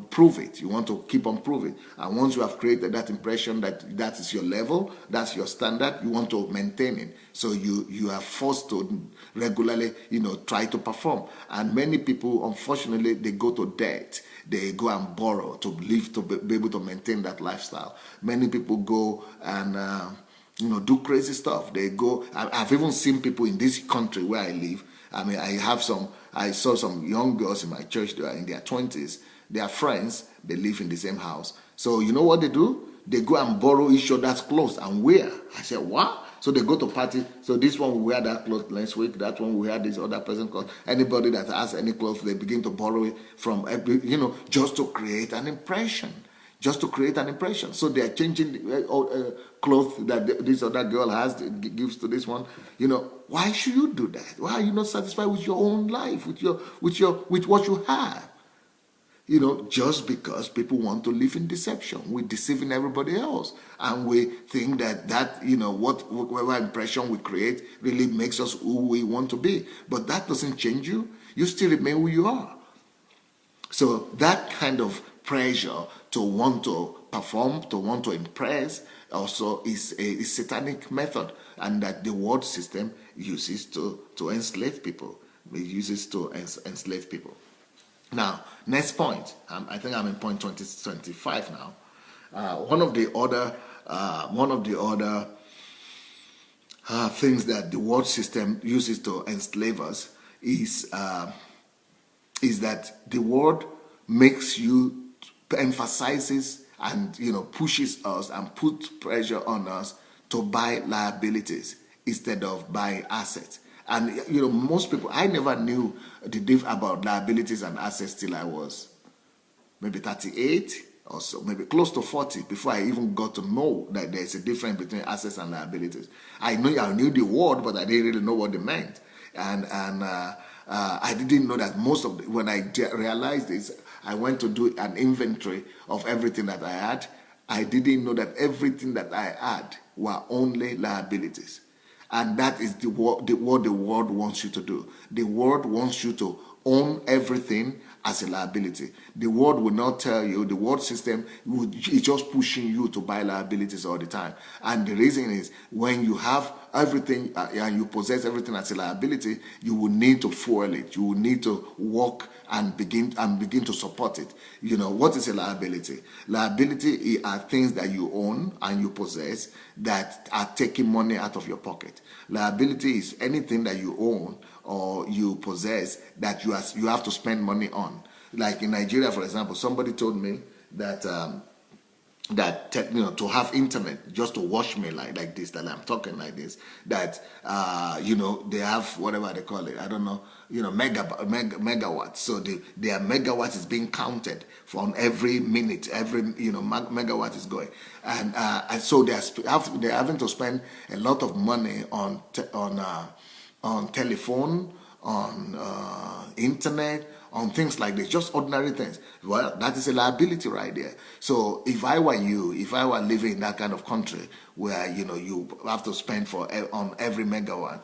prove it. You want to keep on proving. And once you have created that impression that is your level, that's your standard, you want to maintain it. So you are forced to regularly, try to perform. And many people, unfortunately, they go to debt. They go and borrow to live, to be able to maintain that lifestyle. Many people go and do crazy stuff. They go. I've even seen people in this country where I live. I saw some young girls in my church. They are in their 20s. They are friends. They live in the same house. So you know what they do? They go and borrow each other's clothes and wear. I said, what? So they go to party. So this one will wear that clothes next week. That one will wear this other person clothes. Anybody that has any clothes, they begin to borrow it from just to create an impression. Just to create an impression. So they are changing clothes that this other girl has, gives to this one. Why should you do that? Why are you not satisfied with your own life, with what you have? just because people want to live in deception. We're deceiving everybody else. And we think that whatever impression we create really makes us who we want to be. But that doesn't change you. You still remain who you are. So that kind of pressure to want to perform, to want to impress, also is a satanic method, and that the world system uses to enslave people. It uses to enslave people. Now, next point. I think I'm in point 25 now. One of the other things that the world system uses to enslave us is that the world makes you, emphasizes and pushes us and puts pressure on us to buy liabilities instead of buying assets. And most people, I never knew the difference about liabilities and assets till I was maybe 38 or so, maybe close to 40, before I even got to know that there's a difference between assets and liabilities. I knew the word, but I didn't really know what they meant. And I didn't know that when I realized this, I went to do an inventory of everything that I had. I didn't know that everything that I had were only liabilities. And that is what the world wants you to do. The world wants you to own everything as a liability. The world will not tell you, the world system is just pushing you to buy liabilities all the time. And the reason is, when you have everything and you possess everything as a liability, you will need to fuel it. You will need to work and begin to support it. What is a liability? Liability are things that you own and you possess that are taking money out of your pocket. Liability is anything that you own or you possess that you have to spend money on. Like in Nigeria, for example, somebody told me that to have internet, just to watch me like this, that I'm talking like this, that they have whatever they call it, I don't know, megawatts. So their megawatt is being counted from every minute, every megawatt is going, and so they're having to spend a lot of money on telephone, on internet, on things like this, just ordinary things. Well, that is a liability right there. So if I were you, if I were living in that kind of country where you have to spend on every megawatt,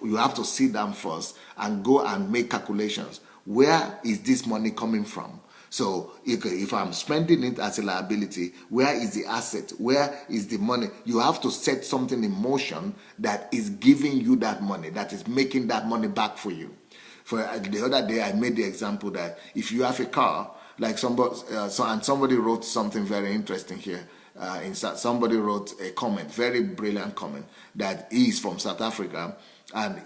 you have to sit down first and go and make calculations. Where is this money coming from? So if I'm spending it as a liability, where is the asset? Where is the money? You have to set something in motion that is giving you that money, that is making that money back for you. For the other day, I made the example that if you have a car, like somebody wrote something very interesting here. Somebody wrote a comment, very brilliant comment, that he is from South Africa, and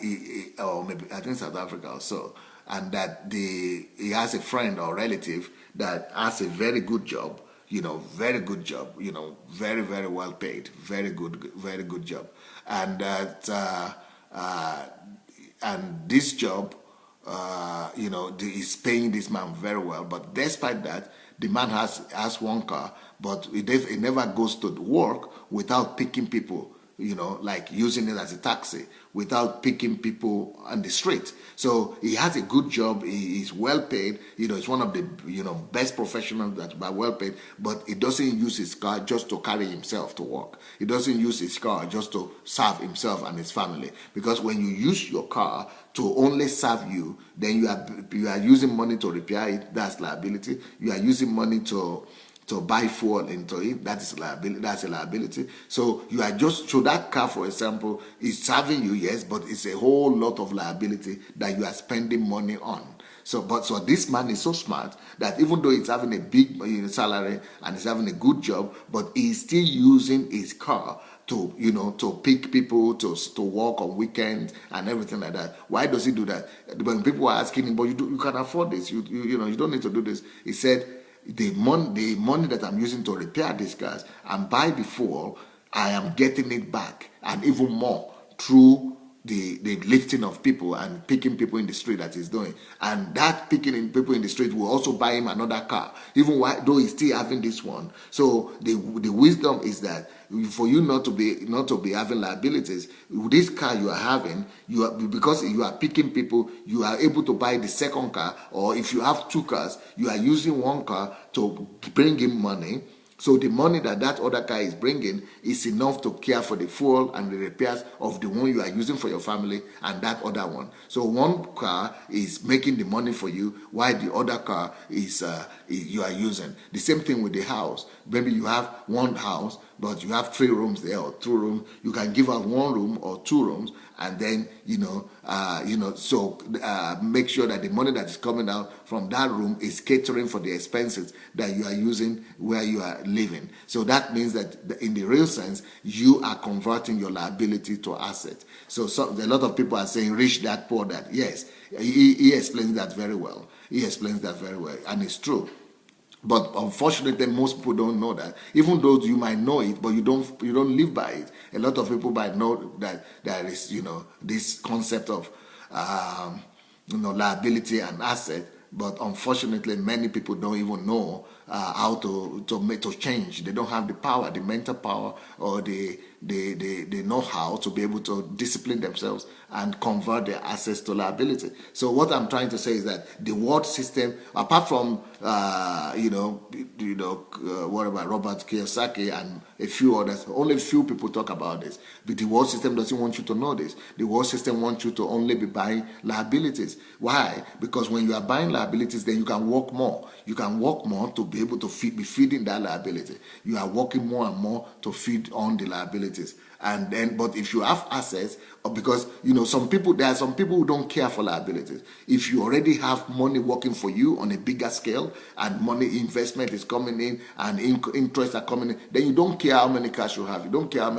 or maybe I think South Africa or so, and that he has a friend or relative that has a very good job, very good job, very, very well paid, very good job, and that and this job, is paying this man very well. But despite that, the man has one car, but it never goes to work without picking people, like using it as a taxi, without picking people on the street. So he has a good job. He is well paid. He's one of the best professionals that are well paid. But he doesn't use his car just to carry himself to work. He doesn't use his car just to serve himself and his family. Because when you use your car to only serve you, then you are using money to repair it. That's liability. You are using money to buy fuel into it. That's a liability. So you are so that car, for example, is serving you, yes, but it's a whole lot of liability that you are spending money on. So this man is so smart that even though he's having a big salary and he's having a good job, but he's still using his car to pick people, to work on weekends and everything like that. Why does he do that? When people are asking him, but you can afford this, you don't need to do this. He said, the money that I'm using to repair these cars and buy the fuel, I am getting it back, and even more through the lifting of people and picking people in the street that he's doing. And that picking in people in the street will also buy him another car, even though he's still having this one. So the wisdom is that for you not to be having liabilities, this car you are having, because you are picking people, you are able to buy the second car. Or if you have two cars, you are using one car to bring in money. So the money that other car is bringing is enough to care for the fuel and the repairs of the one you are using for your family and that other one. So one car is making the money for you, while the other car is you are using. The same thing with the house. Maybe you have one house, but you have 3 rooms there or 2 rooms. You can give out 1 room or 2 rooms, and then make sure that the money that is coming out from that room is catering for the expenses that you are using where you are living. So that means that in the real sense, you are converting your liability to asset. So a lot of people are saying rich dad, poor dad. Yes, he explains that very well. He explains that very well, and it's true. But unfortunately, most people don't know that. Even though you might know it, but you don't live by it. A lot of people might know that there is, this concept of, liability and asset. But unfortunately, many people don't even know how to change. They don't have the power, the mental power, or the know-how to be able to discipline themselves and convert their assets to liability. So what I'm trying to say is that the world system, apart from what about Robert Kiyosaki and a few others, only a few people talk about this. But the world system doesn't want you to know this. The world system wants you to only be buying liabilities. Why? Because when you are buying liabilities, then you can work more. You can work more to be able to be feeding that liability. You are working more and more to feed on the liabilities. And then, but if you have assets, because there are some people who don't care for liabilities. If you already have money working for you on a bigger scale, and money investment is coming in, and interest are coming in, then you don't care how many cash you have. You don't care how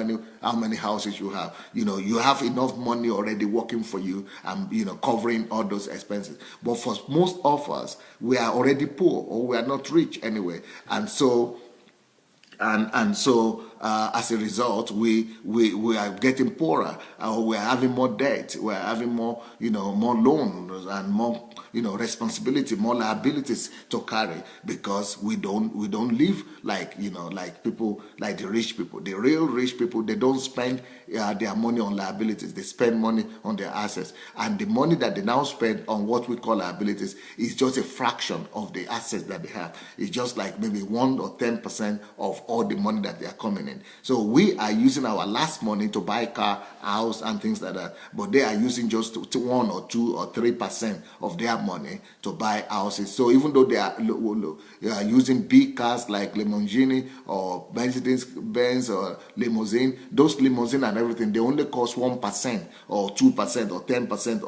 many houses you have. You have enough money already working for you, and covering all those expenses. But for most of us, we are already poor, or we are not rich anyway, and so. As a result, we are getting poorer, or we are having more debt, we are having more loans and more responsibility, more liabilities to carry, because we don't live like people, like the rich people. The real rich people, they don't spend their money on liabilities. They spend money on their assets, and the money that they now spend on what we call liabilities is just a fraction of the assets that they have. It's just like maybe 1 or 10% of all the money that they are coming in. So we are using our last money to buy car, house, and things like that, but they are using just 1 or 2 or 3% of their money to buy houses. So even though they are using big cars like Lamborghini or Mercedes-Benz or limousine, those limousine and everything, they only cost 1% or 2% or 10%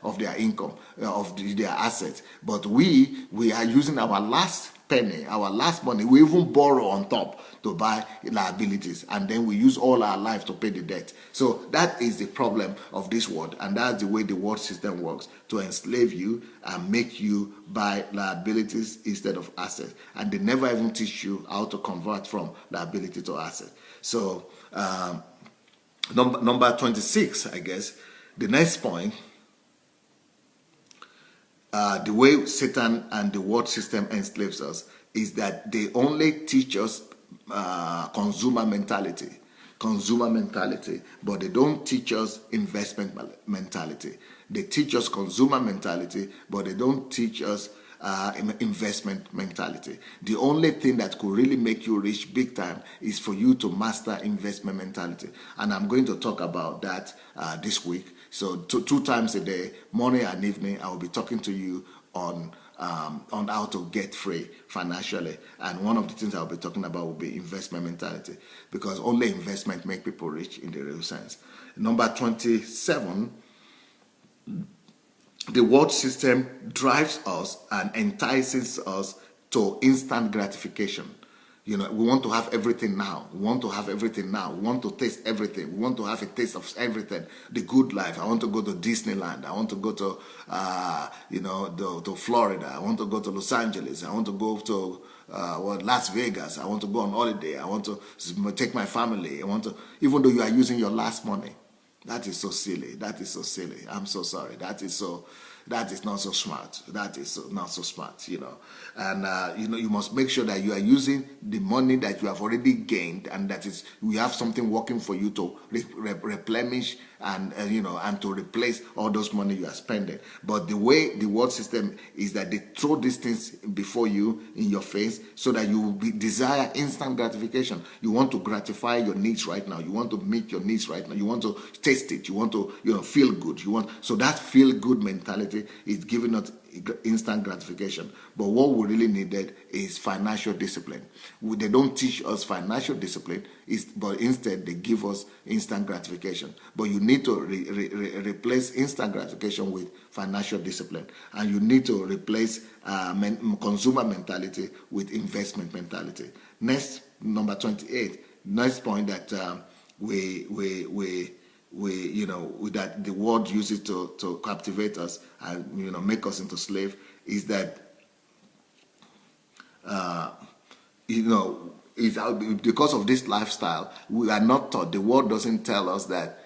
of their income, of their assets. But we are using our last penny, our last money. We even borrow on top to buy liabilities, and then we use all our life to pay the debt. So that is the problem of this world, and that's the way the world system works, to enslave you and make you buy liabilities instead of assets. And they never even teach you how to convert from liability to asset. So number 26, I guess, the next point, the way Satan and the world system enslaves us is that they only teach us consumer mentality, but they don't teach us investment mentality. They teach us consumer mentality, but they don't teach us investment mentality. The only thing that could really make you rich big time is for you to master investment mentality, and I'm going to talk about that this week. So 2 times a day, morning and evening, I will be talking to you on how to get free financially. And one of the things I'll be talking about will be investment mentality, because only investment make people rich in the real sense. Number 27, the world system drives us and entices us to instant gratification. We want to have everything now. We want to have everything now. We want to taste everything. We want to have a taste of everything. The good life. I want to go to Disneyland. I want to go to, to Florida. I want to go to Los Angeles. I want to go to Las Vegas. I want to go on holiday. I want to take my family. Even though you are using your last money. That is so silly. That is so silly. I'm so sorry. That is not so smart. That is not so smart, And you must make sure that you are using the money that you have already gained, and that is you have something working for you to replenish and to replace all those money you are spending. But the way the world system is that they throw these things before you in your face, so that you desire instant gratification. You want to gratify your needs right now. You want to meet your needs right now. You want to taste it. You want to feel good. So that feel good mentality is giving us instant gratification. But what we really needed is financial discipline. They don't teach us financial discipline, but instead they give us instant gratification. But you need to replace instant gratification with financial discipline, and you need to replace consumer mentality with investment mentality. Next, number 28. Next point that that the world uses to captivate us and make us into slave is that because of this lifestyle, we are not taught. The world doesn't tell us that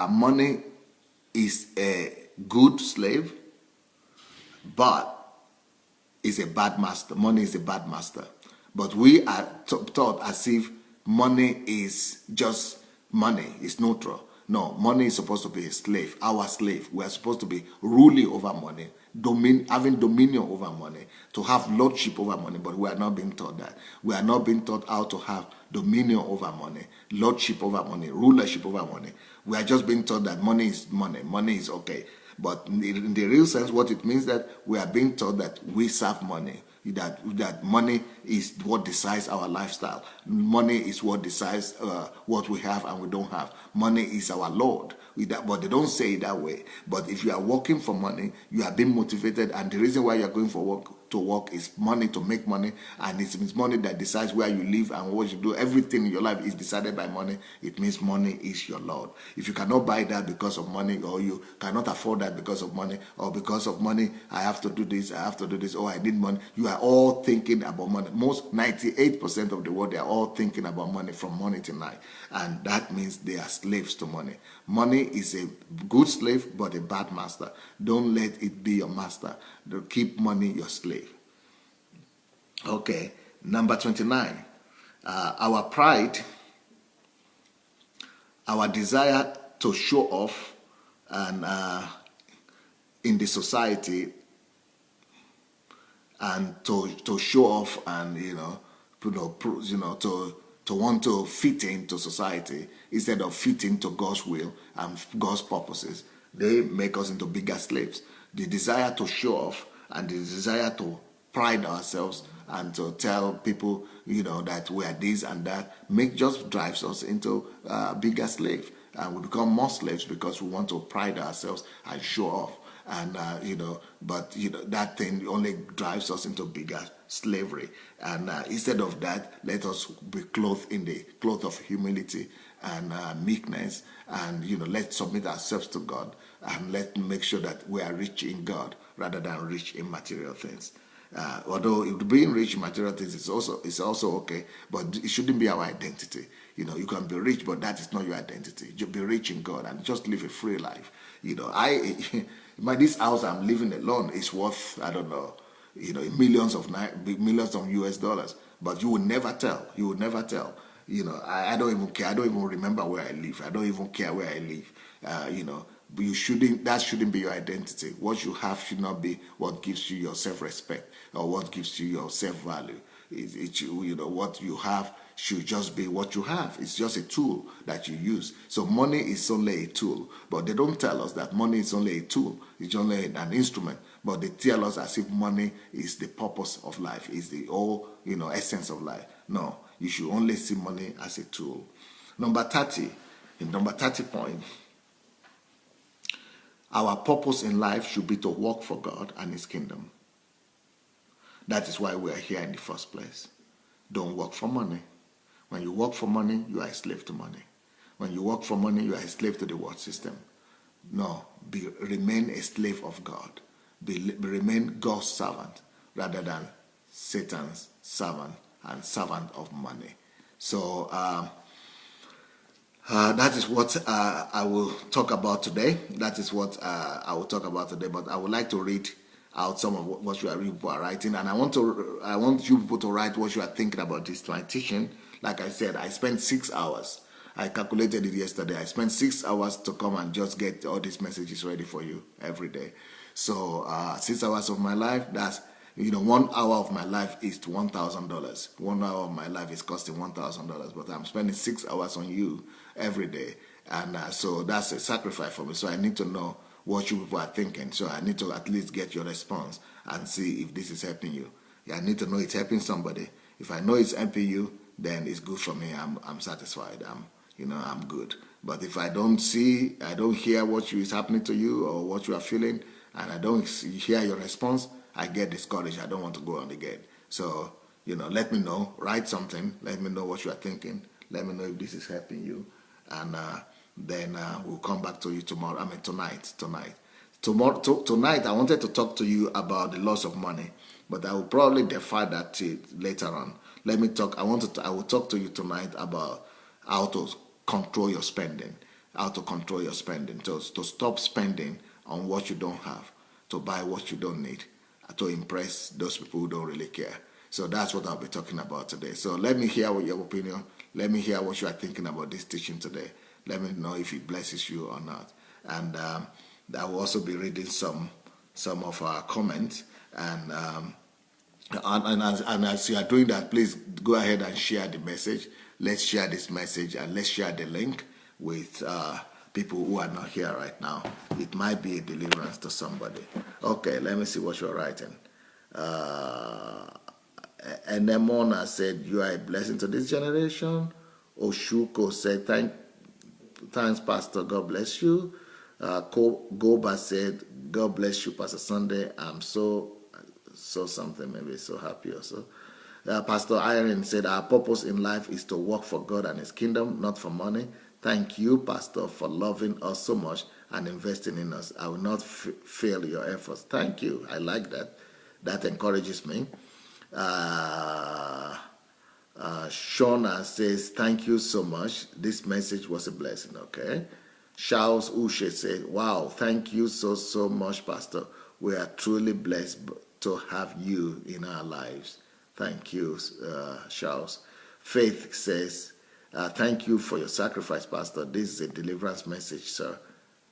money is a good slave, but is a bad master. Money is a bad master. But we are taught as if money is just money. It's neutral. No, money is supposed to be a slave, our slave. We are supposed to be ruling over money, having dominion over money, to have lordship over money, but we are not being taught that. We are not being taught how to have dominion over money, lordship over money, rulership over money. We are just being taught that money is money, money is okay. But in the real sense, what it means that we are being taught that we serve money. That money is what decides our lifestyle. Money is what decides what we have and we don't have. Money is our Lord. But they don't say it that way. But if you are working for money, you are being motivated, and the reason why you are going to work is money, to make money, and it's money that decides where you live and what you do. Everything in your life is decided by money. It means money is your Lord. If you cannot buy that because of money, or you cannot afford that because of money, or because of money, I have to do this, or I need money, you are all thinking about money. Most 98% of the world, they are all thinking about money from morning to night, and that means they are slaves to money. Money is a good slave, but a bad master. Don't let it be your master. Keep money your slave. Okay, number 29. Our pride, our desire to show off, and in the society, and to show off, and to want to fit into society instead of fit into God's will and God's purposes. They make us into bigger slaves. The desire to show off and the desire to pride ourselves and to tell people, that we are this and that, just drives us into bigger slave. And we become more slaves because we want to pride ourselves and show off. And that thing only drives us into bigger slavery. And instead of that, let us be clothed in the cloth of humility and meekness, and let's submit ourselves to God, and let's make sure that we are rich in God rather than rich in material things. Although being rich in material things is also okay, but it shouldn't be our identity. You can be rich, but that is not your identity. You be rich in God and just live a free life. This house I'm living alone is worth, I don't know, millions of US dollars. But you will never tell. You will never tell. I don't even care. I don't even remember where I live. I don't even care where I live. But that shouldn't be your identity. What you have should not be what gives you your self-respect or what gives you your self-value. What you have should just be what you have. It's just a tool that you use. So money is only a tool. But they don't tell us that money is only a tool. It's only an instrument. But they tell us as if money is the purpose of life, is the whole, essence of life. No, you should only see money as a tool. Number 30 point, our purpose in life should be to work for God and His kingdom. That is why we are here in the first place. Don't work for money. When you work for money, you are a slave to money. When you work for money, you are a slave to the world system. No, remain a slave of God. Remain God's servant rather than Satan's servant and servant of money. So That is what I will talk about today. That is what I will talk about today. But I would like to read out some of what you people are writing, and I want you people to write what you are thinking about this my teaching. Like I said, I spent 6 hours. I calculated it yesterday. I spent 6 hours to come and just get all these messages ready for you every day. So 6 hours of my life. That's 1 hour of my life is $1,000. 1 hour of my life is costing $1,000, but I'm spending 6 hours on you every day, and so that's a sacrifice for me. So I need to know what you people are thinking. So I need to at least get your response and see if this is helping you. I need to know it's helping somebody. If I know it's helping you, then it's good for me. I'm satisfied. I'm good. But if I don't hear what is happening to you or what you are feeling, and I don't hear your response, I get discouraged. I don't want to go on again. So, let me know. Write something. Let me know what you are thinking. Let me know if this is helping you. And then we'll come back to you tomorrow. Tonight. Tonight, I wanted to talk to you about the loss of money, but I will probably defer that to later on. Let me talk. I will talk to you tonight about how to control your spending. How to control your spending. To stop spending on what you don't have, to buy what you don't need, to impress those people who don't really care. So that's what I'll be talking about today. So let me hear your opinion. Let me hear what you are thinking about this teaching today. Let me know if it blesses you or not. And I will also be reading some of our comments. And as you are doing that, please go ahead and share the message. Let's share this message and let's share the link with people who are not here right now. It might be a deliverance to somebody. Okay, let me see what you're writing. And then Mona said, you are a blessing to this generation. Oshuko said, thanks, Pastor. God bless you. Goba said, God bless you, Pastor Sunday. I'm so something, maybe so happy also. Pastor Irene said, our purpose in life is to work for God and His kingdom, not for money. Thank you, Pastor, for loving us so much and investing in us. I will not fail your efforts. Thank you. I like that. That encourages me. Shona says, thank you so much. This message was a blessing. Okay. Charles Ushe said, wow, thank you so much, Pastor. We are truly blessed to have you in our lives. Thank you, Charles. Faith says, thank you for your sacrifice, Pastor. This is a deliverance message, sir.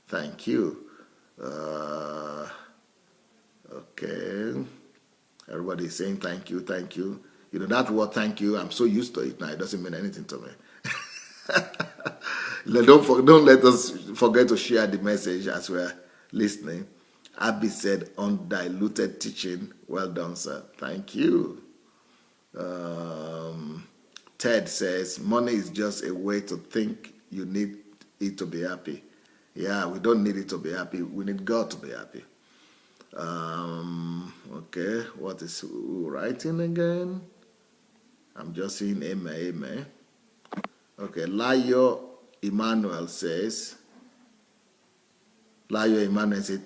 Thank you. Okay. Everybody is saying thank you, thank you. That word thank you, I'm so used to it now. It doesn't mean anything to me. Don't let us forget to share the message as we're listening. Abby said, undiluted teaching. Well done, sir. Thank you. Ted says, money is just a way to think you need it to be happy. Yeah, we don't need it to be happy. We need God to be happy. Okay, what is writing again? I'm just seeing amen. Okay, Layo Emmanuel says,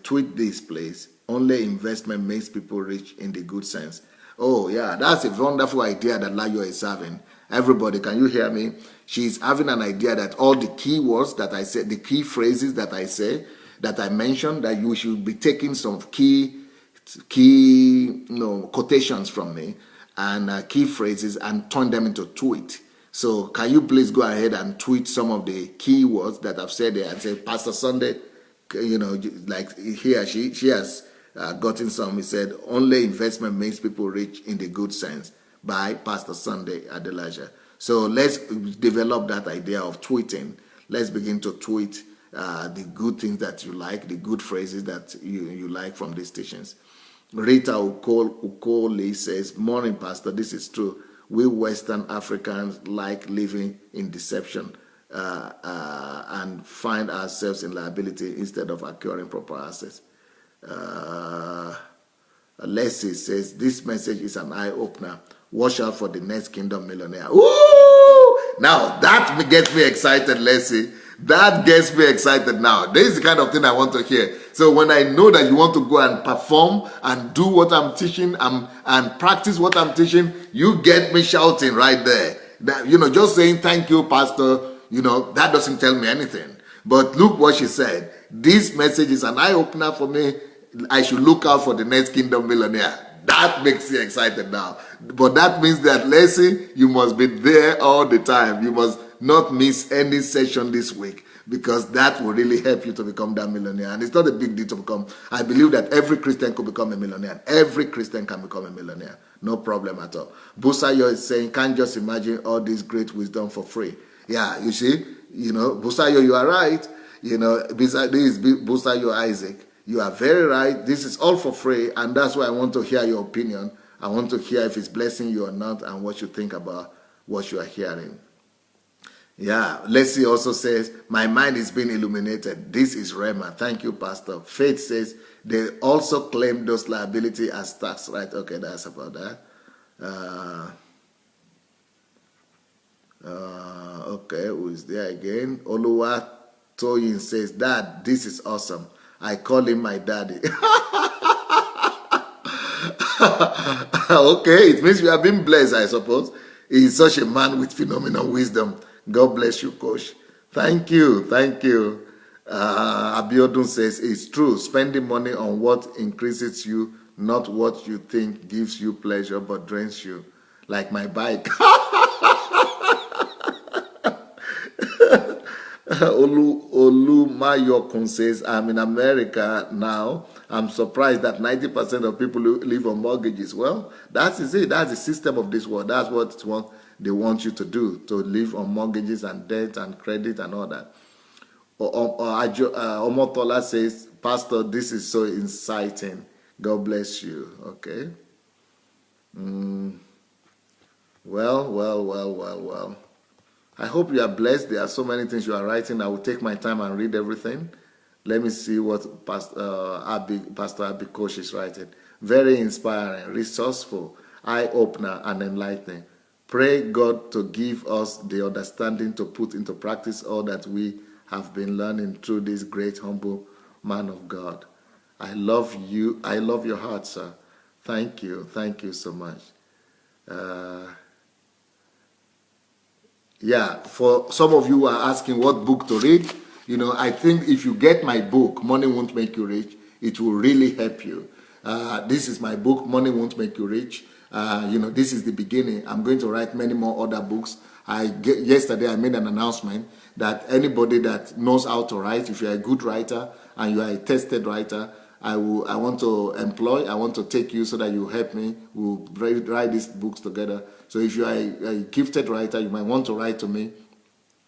tweet this, please. Only investment makes people rich in the good sense. Oh, yeah, that's a wonderful idea that Layo is having. Everybody, can you hear me? She's having an idea that all the key words that I said, the key phrases that I say, that I mentioned, that you should be taking some key quotations from me and key phrases and turn them into tweet. So can you please go ahead and tweet some of the key words that I've said there and say, Pastor Sunday, like here, she has gotten some. He said, only investment makes people rich in the good sense by Pastor Sunday Adelaja. So let's develop that idea of tweeting. Let's begin to tweet the good things that you like, the good phrases that you like from these stations. Rita Ukoli says, morning, Pastor, this is true. We Western Africans like living in deception and find ourselves in liability instead of acquiring proper assets. Leslie says, this message is an eye-opener. Watch out for the next kingdom millionaire. Ooh! Now, that gets me excited, Leslie. That gets me excited now. This is the kind of thing I want to hear. So when I know that you want to go and perform and do what I'm teaching and practice what I'm teaching, you get me shouting right there. That, just saying thank you, Pastor, that doesn't tell me anything. But look what she said. This message is an eye-opener for me. I should look out for the next Kingdom Millionaire. That makes you excited now. But that means that, Lacey, you must be there all the time. You must not miss any session this week, because that will really help you to become that millionaire. And it's not a big deal to become. I believe that every Christian could become a millionaire. Every Christian can become a millionaire. No problem at all. Busayo is saying, can't just imagine all this great wisdom for free. Yeah, you see, Busayo, you are right. This is Busayo Isaac. You are very right. This is all for free, and that's why I want to hear your opinion. I want to hear if it's blessing you or not, and what you think about what you are hearing. Yeah, Leslie also says, my mind is being illuminated. This is Rema. Thank you, Pastor. Faith says, they also claim those liability as tax, right? Okay, that's about that. Okay, who is there again? Oluwa Toyin says, Dad, this is awesome. I call him my daddy. Okay, it means you have been blessed, I suppose. He is such a man with phenomenal wisdom. God bless you, Coach. Thank you. Abiodun says, it's true. Spending money on what increases you, not what you think gives you pleasure but drains you. Like my bike. Olumayokun says, I'm in America now. I'm surprised that 90% of people live on mortgages. Well, that is it. That's the system of this world. That's what they want you to do, to live on mortgages and debt and credit and all that. Omotola says, Pastor, this is so inciting. God bless you. Okay. Well. I hope you are blessed. There are so many things you are writing. I will take my time and read everything. Let me see what Pastor Abi Kosh is writing. Very inspiring, resourceful, eye-opener, and enlightening. Pray God to give us the understanding to put into practice all that we have been learning through this great, humble man of God. I love you. I love your heart, sir. Thank you. Thank you so much. Yeah, for some of you who are asking what book to read, I think if you get my book, Money Won't Make You Rich, it will really help you. This is my book, Money Won't Make You Rich. This is the beginning. I'm going to write many more other books. Yesterday I made an announcement that anybody that knows how to write, if you're a good writer and you are a tested writer, I want to take you so that you help me. We'll write these books together. So if you are a gifted writer, you might want to write to me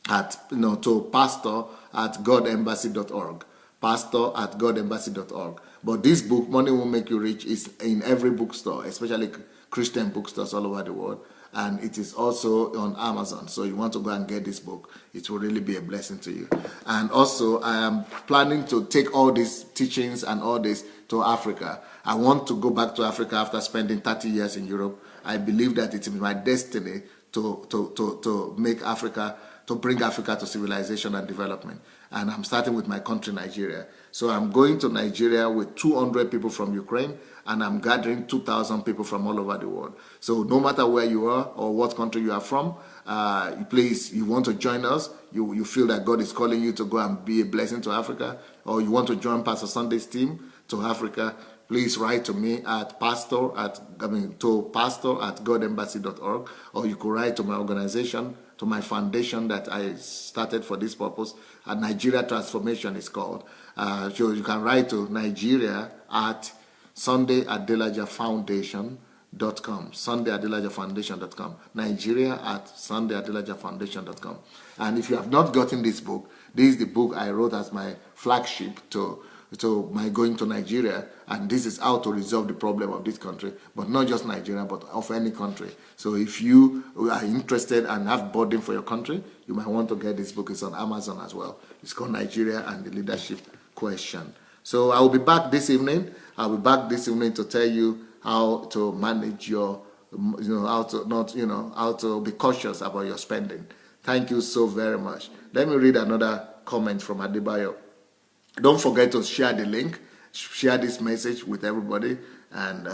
to pastor@godembassy.org. pastor@godembassy.org. But this book, Money Won't Make You Rich, is in every bookstore, especially Christian bookstores all over the world. And it is also on Amazon. So you want to go and get this book. It will really be a blessing to you. And also, I am planning to take all these teachings and all this to Africa. I want to go back to Africa after spending 30 years in Europe. I believe that it is my destiny to make Africa, to bring Africa to civilization and development. And I'm starting with my country, Nigeria. So I'm going to Nigeria with 200 people from Ukraine, and I'm gathering 2,000 people from all over the world. So no matter where you are or what country you are from, please, you want to join us, you feel that God is calling you to go and be a blessing to Africa, or you want to join Pastor Sunday's team to Africa, please write to me at pastor@godembassy.org, or you could write to my organization, to my foundation that I started for this purpose. Nigeria Transformation is called. So you can write to Nigeria at SundayAdelajaFoundation.com. SundayAdelajaFoundation.com. Nigeria at SundayAdelajaFoundation.com. And if you have not gotten this book, this is the book I wrote as my flagship to my going to Nigeria, and this is how to resolve the problem of this country, but not just Nigeria, but of any country. So if you are interested and have burden for your country, you might want to get this book. It's on Amazon as well. It's called Nigeria and the Leadership Question. So I will be back this evening. I'll be back this evening to tell you how to manage your, how to be cautious about your spending. Thank you so very much. Let me read another comment from Adebayo. Don't forget to share the link, share this message with everybody, and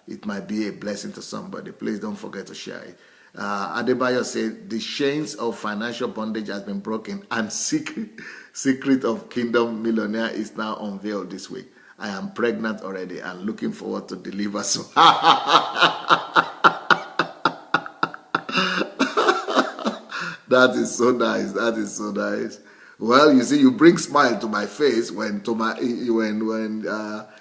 it might be a blessing to somebody. Please don't forget to share it. Adebayo said, the chains of financial bondage has been broken and secret of kingdom millionaire is now unveiled this week. I am pregnant already and looking forward to deliver soon. That is so nice. That is so nice. Well, you see, you bring smile to my face when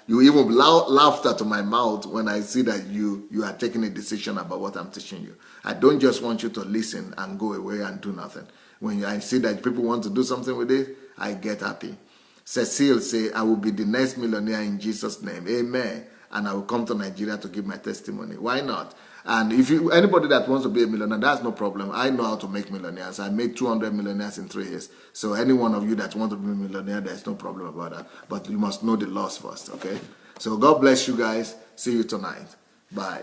you even laughter to my mouth when I see that you are taking a decision about what I'm teaching you. I don't just want you to listen and go away and do nothing. When I see that people want to do something with it, I get happy. Cecile say, I will be the next millionaire in Jesus' name. Amen. And I will come to Nigeria to give my testimony. Why not? And if anybody that wants to be a millionaire, that's no problem. I know how to make millionaires. I made 200 millionaires in 3 years. So any one of you that want to be a millionaire, there's no problem about that. But you must know the laws first, okay? So God bless you guys. See you tonight. Bye.